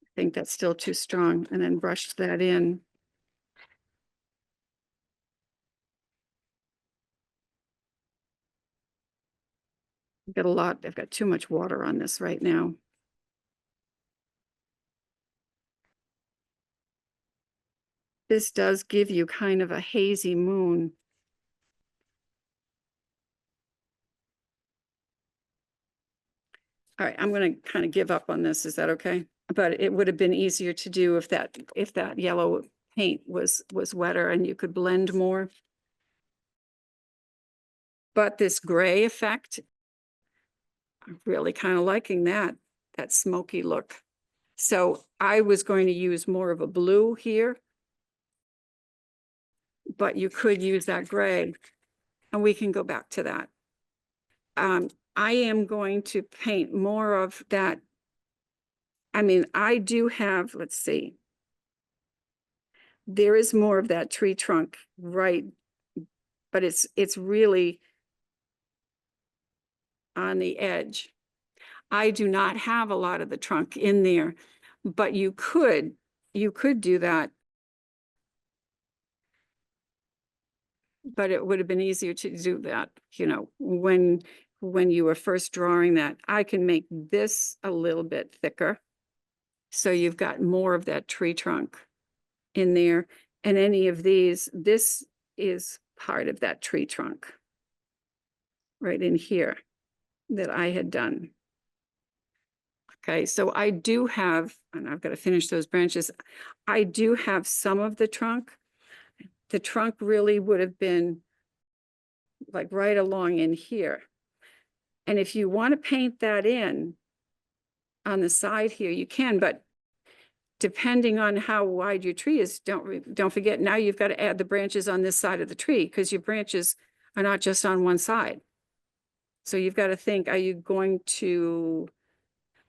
I think that's still too strong, and then brush that in. I've got too much water on this right now. This does give you kind of a hazy moon. All right, I'm going to kind of give up on this. Is that okay? But it would have been easier to do if that yellow paint was wetter and you could blend more. But this gray effect, I'm really kind of liking that smoky look. So I was going to use more of a blue here, but you could use that gray, and we can go back to that. I am going to paint more of that. I mean, I do have, let's see, there is more of that tree trunk, right? But it's really on the edge. I do not have a lot of the trunk in there, but you could do that. But it would have been easier to do that, you know, when you were first drawing that. I can make this a little bit thicker, so you've got more of that tree trunk in there. And any of these, this is part of that tree trunk right in here that I had done. Okay, so I do have, and I've got to finish those branches. I do have some of the trunk. The trunk really would have been like right along in here. And if you want to paint that in on the side here, you can, but depending on how wide your tree is, don't forget, now you've got to add the branches on this side of the tree, because your branches are not just on one side. So you've got to think, are you going to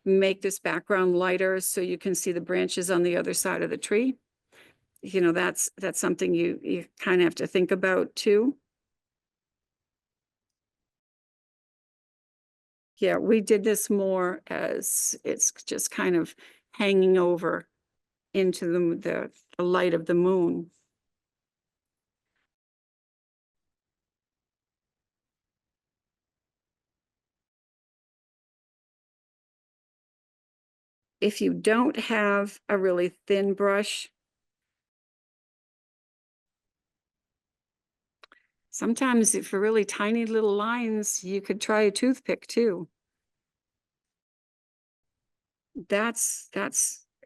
make this background lighter so you can see the branches on the other side of the tree? You know, that's something you kind of have to think about too. Yeah, we did this more as it's just kind of hanging over into the light of the moon. If you don't have a really thin brush, sometimes for really tiny little lines, you could try a toothpick too. That's,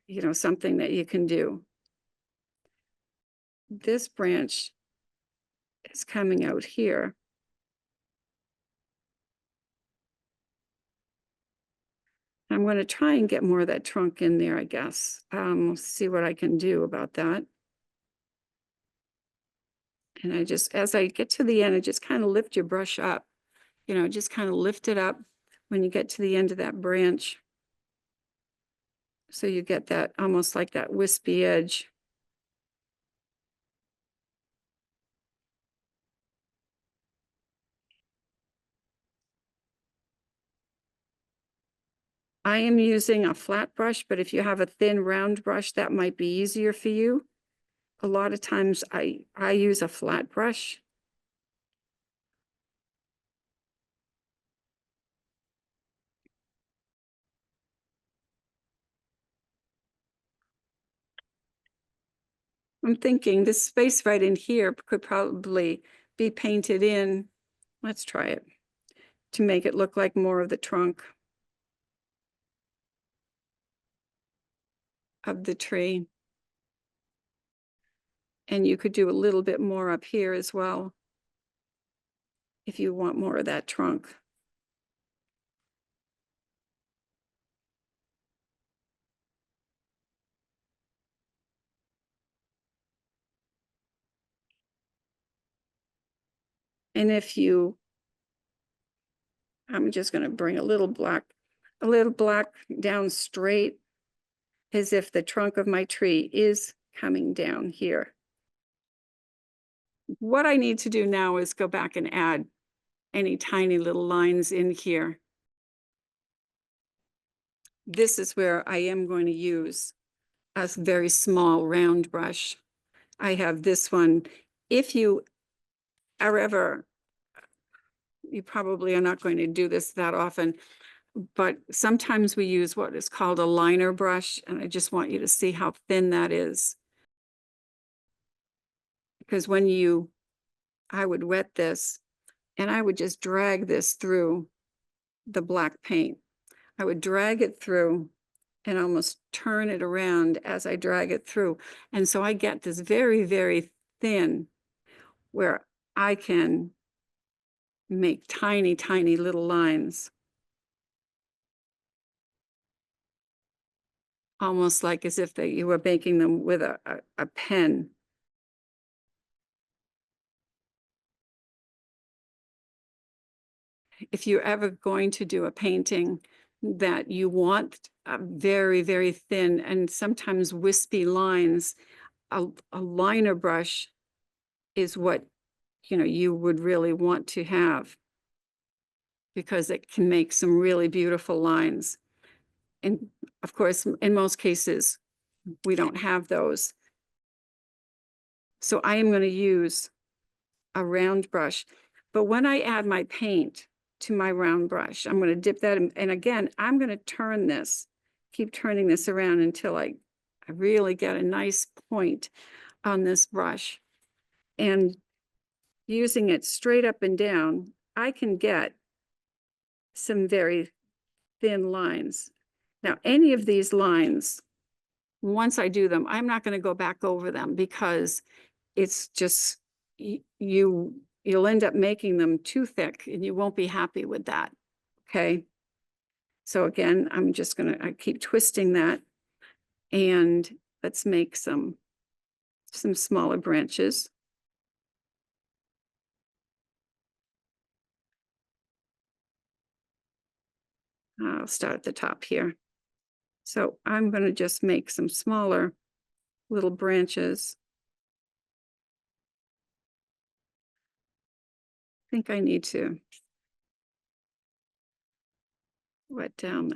you know, something that you can do. This branch is coming out here. I'm going to try and get more of that trunk in there, I guess. We'll see what I can do about that. And I just, as I get to the end, I just kind of lift your brush up, you know, just kind of lift it up when you get to the end of that branch. So you get that almost like that wispy edge. I am using a flat brush, but if you have a thin round brush, that might be easier for you. A lot of times I use a flat brush. I'm thinking this space right in here could probably be painted in. Let's try it to make it look like more of the trunk of the tree. And you could do a little bit more up here as well if you want more of that trunk. And if you, I'm just going to bring a little black down straight, as if the trunk of my tree is coming down here. What I need to do now is go back and add any tiny little lines in here. This is where I am going to use a very small round brush. I have this one. If you are ever, you probably are not going to do this that often, but sometimes we use what is called a liner brush, and I just want you to see how thin that is. because I would wet this and I would just drag this through the black paint. I would drag it through and almost turn it around as I drag it through. And so I get this very, very thin where I can make tiny, tiny little lines. Almost like as if you were making them with a pen. If you're ever going to do a painting that you want a very, very thin and sometimes wispy lines, a liner brush is what you would really want to have, because it can make some really beautiful lines. And of course, in most cases, we don't have those. So I am going to use a round brush. But when I add my paint to my round brush, I'm going to dip that in, and again, I'm going to turn this, keep turning this around until I really get a nice point on this brush. And using it straight up and down, I can get some very thin lines. Now, any of these lines, once I do them, I'm not going to go back over them, because it's just, you'll end up making them too thick and you won't be happy with that. Okay. So again, I'm just going to keep twisting that, and let's make some smaller branches. I'll start at the top here. So I'm going to just make some smaller little branches. I think I need to wet down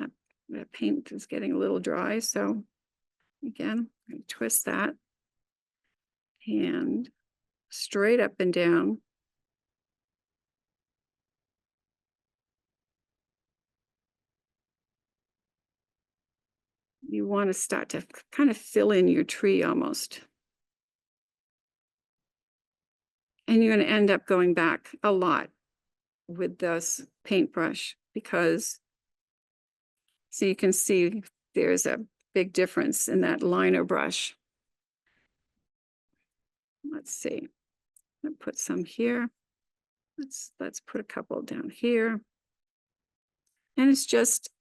that paint is getting a little dry. So again, I'm going to twist that and straight up and down. You want to start to kind of fill in your tree almost. And you're going to end up going back a lot with this paintbrush, because so you can see there's a big difference in that liner brush. Let's see. I'll put some here. Let's put a couple down here. And it's just,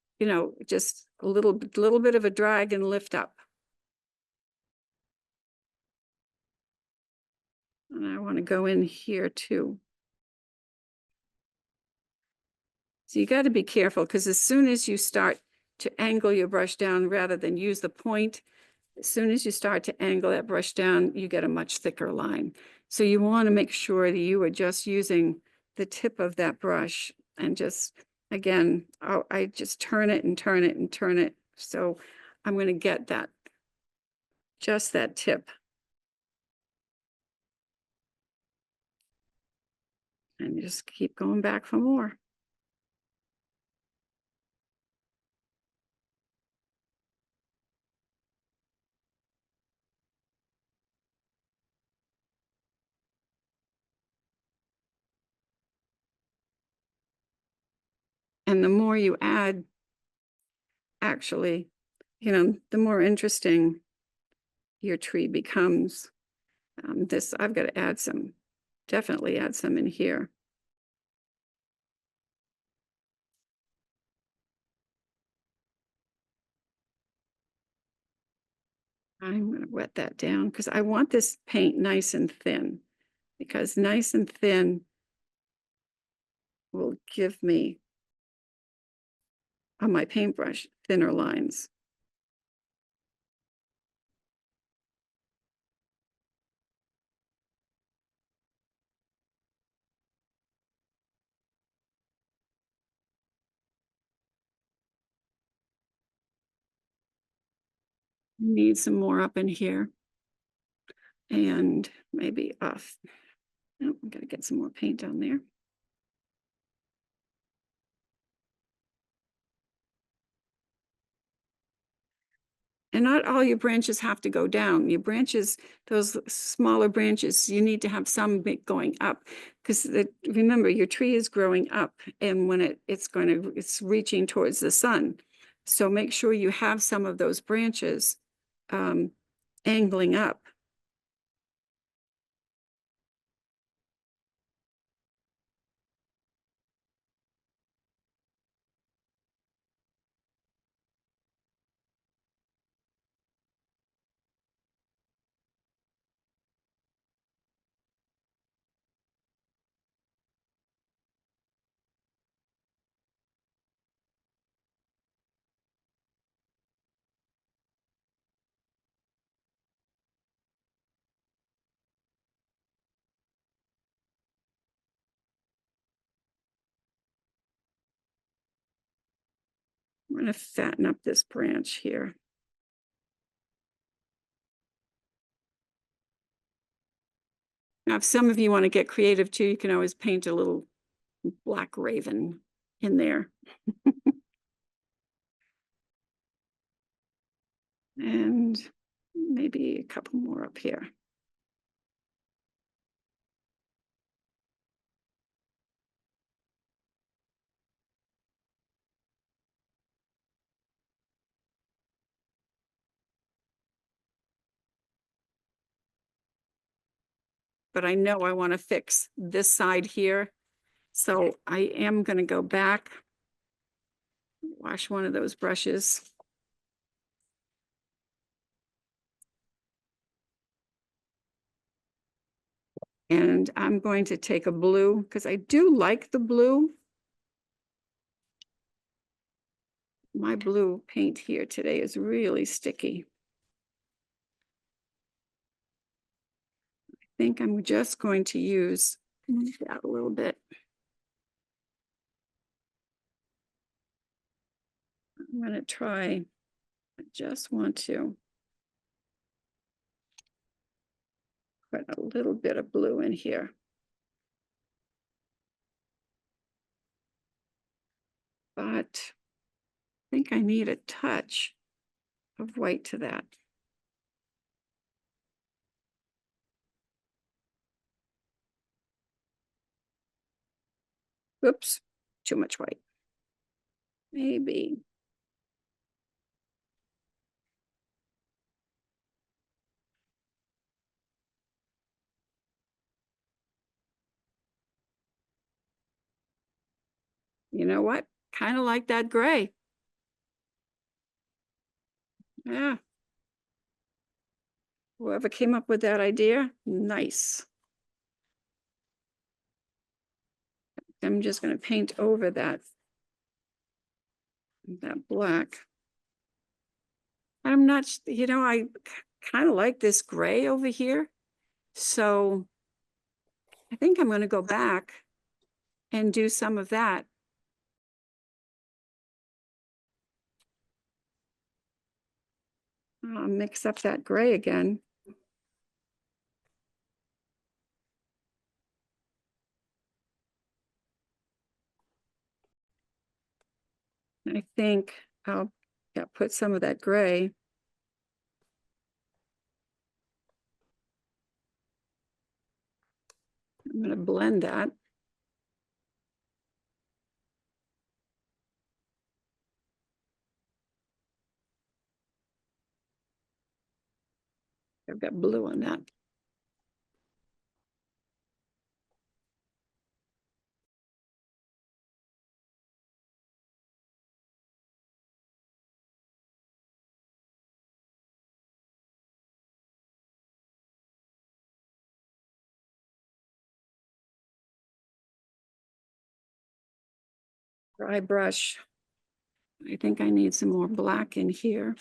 just a little bit of a drag and lift up. And I want to go in here too. So you got to be careful, because as soon as you start to angle your brush down rather than use the point, as soon as you start to angle that brush down, you get a much thicker line. So you want to make sure that you are just using the tip of that brush, and just, again, I just turn it and turn it and turn it. So I'm going to get that, just that tip. And just keep going back for more. And the more you add, actually, the more interesting your tree becomes. I've got to add some, definitely add some in here. I'm going to wet that down, because I want this paint nice and thin, because nice and thin will give me, on my paintbrush, thinner lines. Need some more up in here, and maybe off. Oh, I'm going to get some more paint on there. And not all your branches have to go down. Your branches, those smaller branches, you need to have some going up, because remember, your tree is growing up, and when it's reaching towards the sun. So make sure you have some of those branches angling up. I'm going to fatten up this branch here. Now, if some of you want to get creative too, you can always paint a little black raven in there. And maybe a couple more up here. But I know I want to fix this side here. So I am going to go back, wash one of those brushes. And I'm going to take a blue, because I do like the blue. My blue paint here today is really sticky. I think I'm just going to use that a little bit. I'm going to try, I just want to put a little bit of blue in here. But I think I need a touch of white to that. Oops, too much white. Maybe. You know what? Kind of like that gray. Yeah. Whoever came up with that idea, nice. I'm just going to paint over that black. I'm not, I kind of like this gray over here. So I think I'm going to go back and do some of that. I'll mix up that gray again. I think I'll put some of that gray. I'm going to blend that. I've got blue on that. Dry brush. I think I need some more black in here.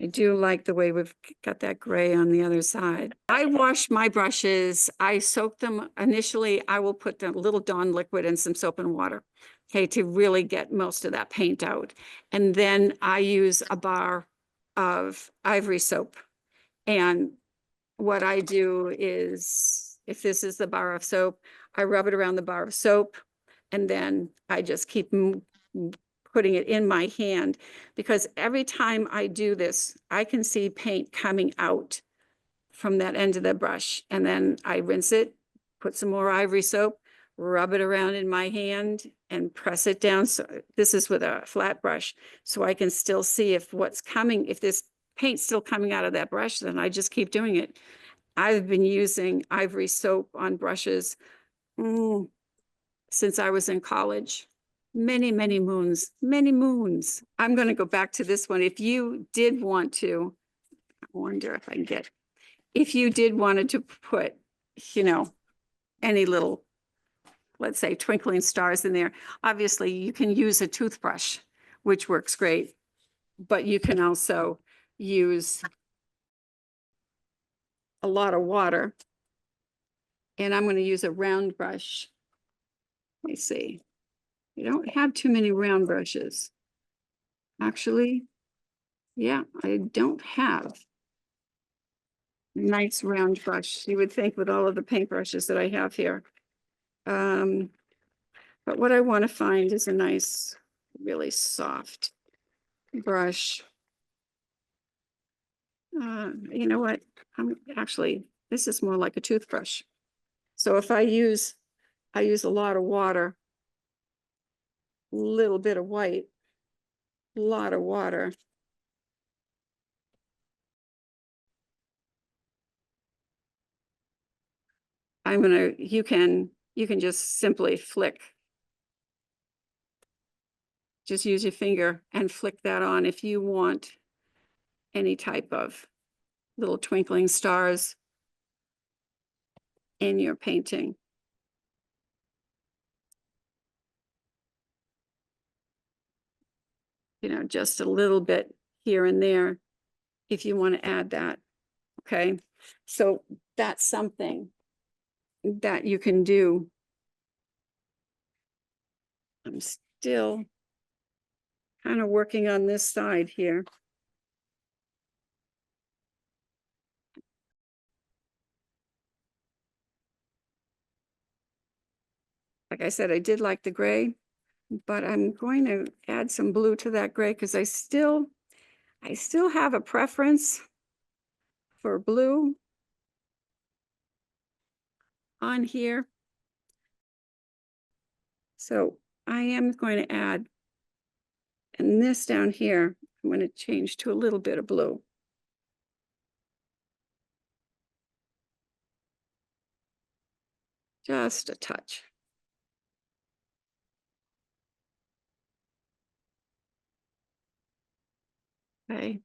I do like the way we've got that gray on the other side. I wash my brushes. I soak them initially. I will put a little Dawn liquid and some soap and water, okay, to really get most of that paint out. And then I use a bar of ivory soap. And what I do is, if this is the bar of soap, I rub it around the bar of soap, and then I just keep putting it in my hand, because every time I do this, I can see paint coming out from that end of the brush. And then I rinse it, put some more ivory soap, rub it around in my hand and press it down. So this is with a flat brush. So I can still see if what's coming, if this paint's still coming out of that brush, then I just keep doing it. I've been using ivory soap on brushes since I was in college. Many, many moons, many moons. I'm going to go back to this one. If you did want to, I wonder if I can get, if you did wanted to put, you know, any little, let's say, twinkling stars in there, obviously you can use a toothbrush, which works great, but you can also use a lot of water. And I'm going to use a round brush. Let me see. I don't have too many round brushes. Actually, yeah, I don't have a nice round brush. You would think with all of the paintbrushes that I have here. But what I want to find is a nice, really soft brush. You know what? This is more like a toothbrush. So if I use a lot of water, little bit of white, a lot of water. You can just simply flick. Just use your finger and flick that on if you want any type of little twinkling stars in your painting. You know, just a little bit here and there if you want to add that. Okay, so that's something that you can do. I'm still kind of working on this side here. Like I said, I did like the gray, but I'm going to add some blue to that gray because I still have a preference for blue on here. So I am going to add, and this down here, I'm going to change to a little bit of blue. Just a touch. Okay.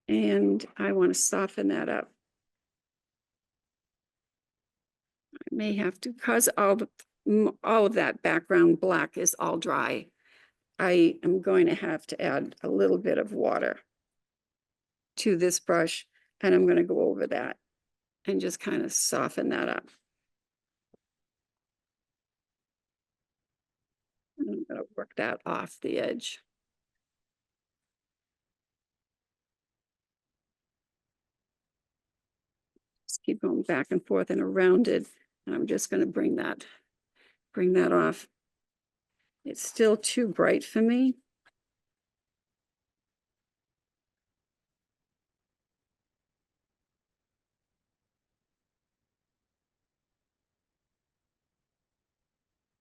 And I want to soften that up. I may have to, because all of that background black is all dry. I am going to have to add a little bit of water to this brush, and I'm going to go over that and just kind of soften that up. And I'm going to work that off the edge. Just keep going back and forth and around it. And I'm just going to bring that off. It's still too bright for me.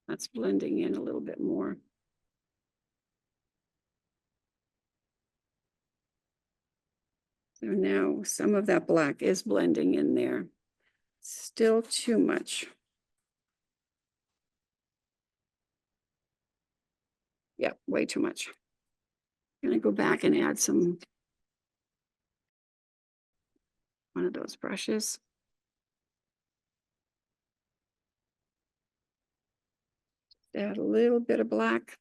That's blending in a little bit more. So now some of that black is blending in there. Still too much. Yeah, way too much. I'm gonna go back and add one of those brushes. add a little bit of black.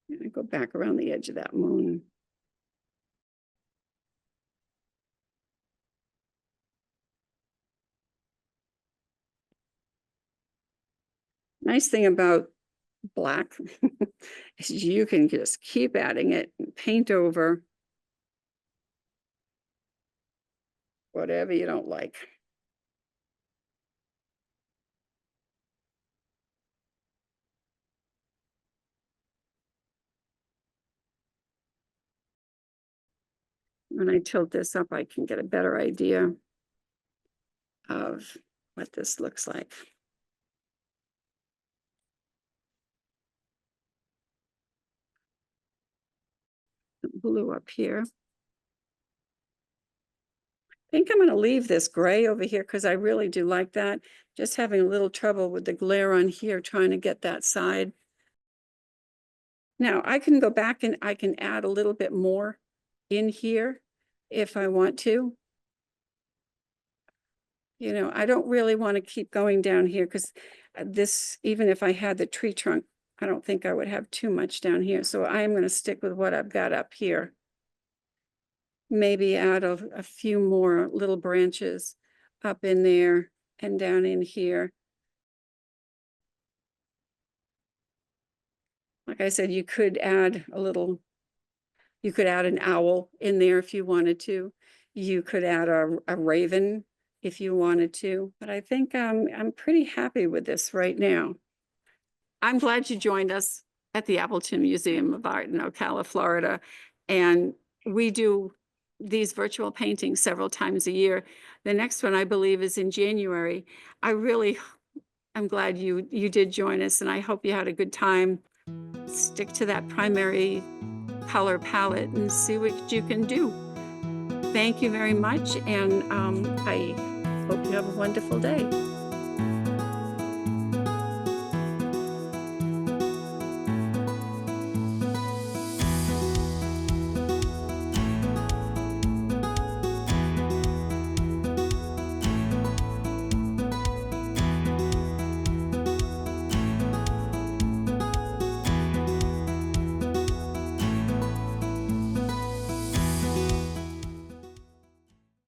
And I go back around the edge of that moon. Nice thing about black is you can just keep adding it and paint over whatever you don't like. When I tilt this up, I can get a better idea of what this looks like. Blue up here. I think I'm going to leave this gray over here because I really do like that. Just having a little trouble with the glare on here, trying to get that side. Now I can go back and I can add a little bit more in here if I want to. You know, I don't really want to keep going down here because this, even if I had the tree trunk, I don't think I would have too much down here. So I am going to stick with what I've got up here. Maybe add a few more little branches up in there and down in here. Like I said, you could add you could add an owl in there if you wanted to. You could add a raven if you wanted to, but I think I'm pretty happy with this right now. I'm glad you joined us at the Appleton Museum of Art in Ocala, Florida. And we do these virtual paintings several times a year. The next one, I believe, is in January. I'm glad you did join us, and I hope you had a good time. Stick to that primary color palette and see what you can do. Thank you very much, and I hope you have a wonderful day.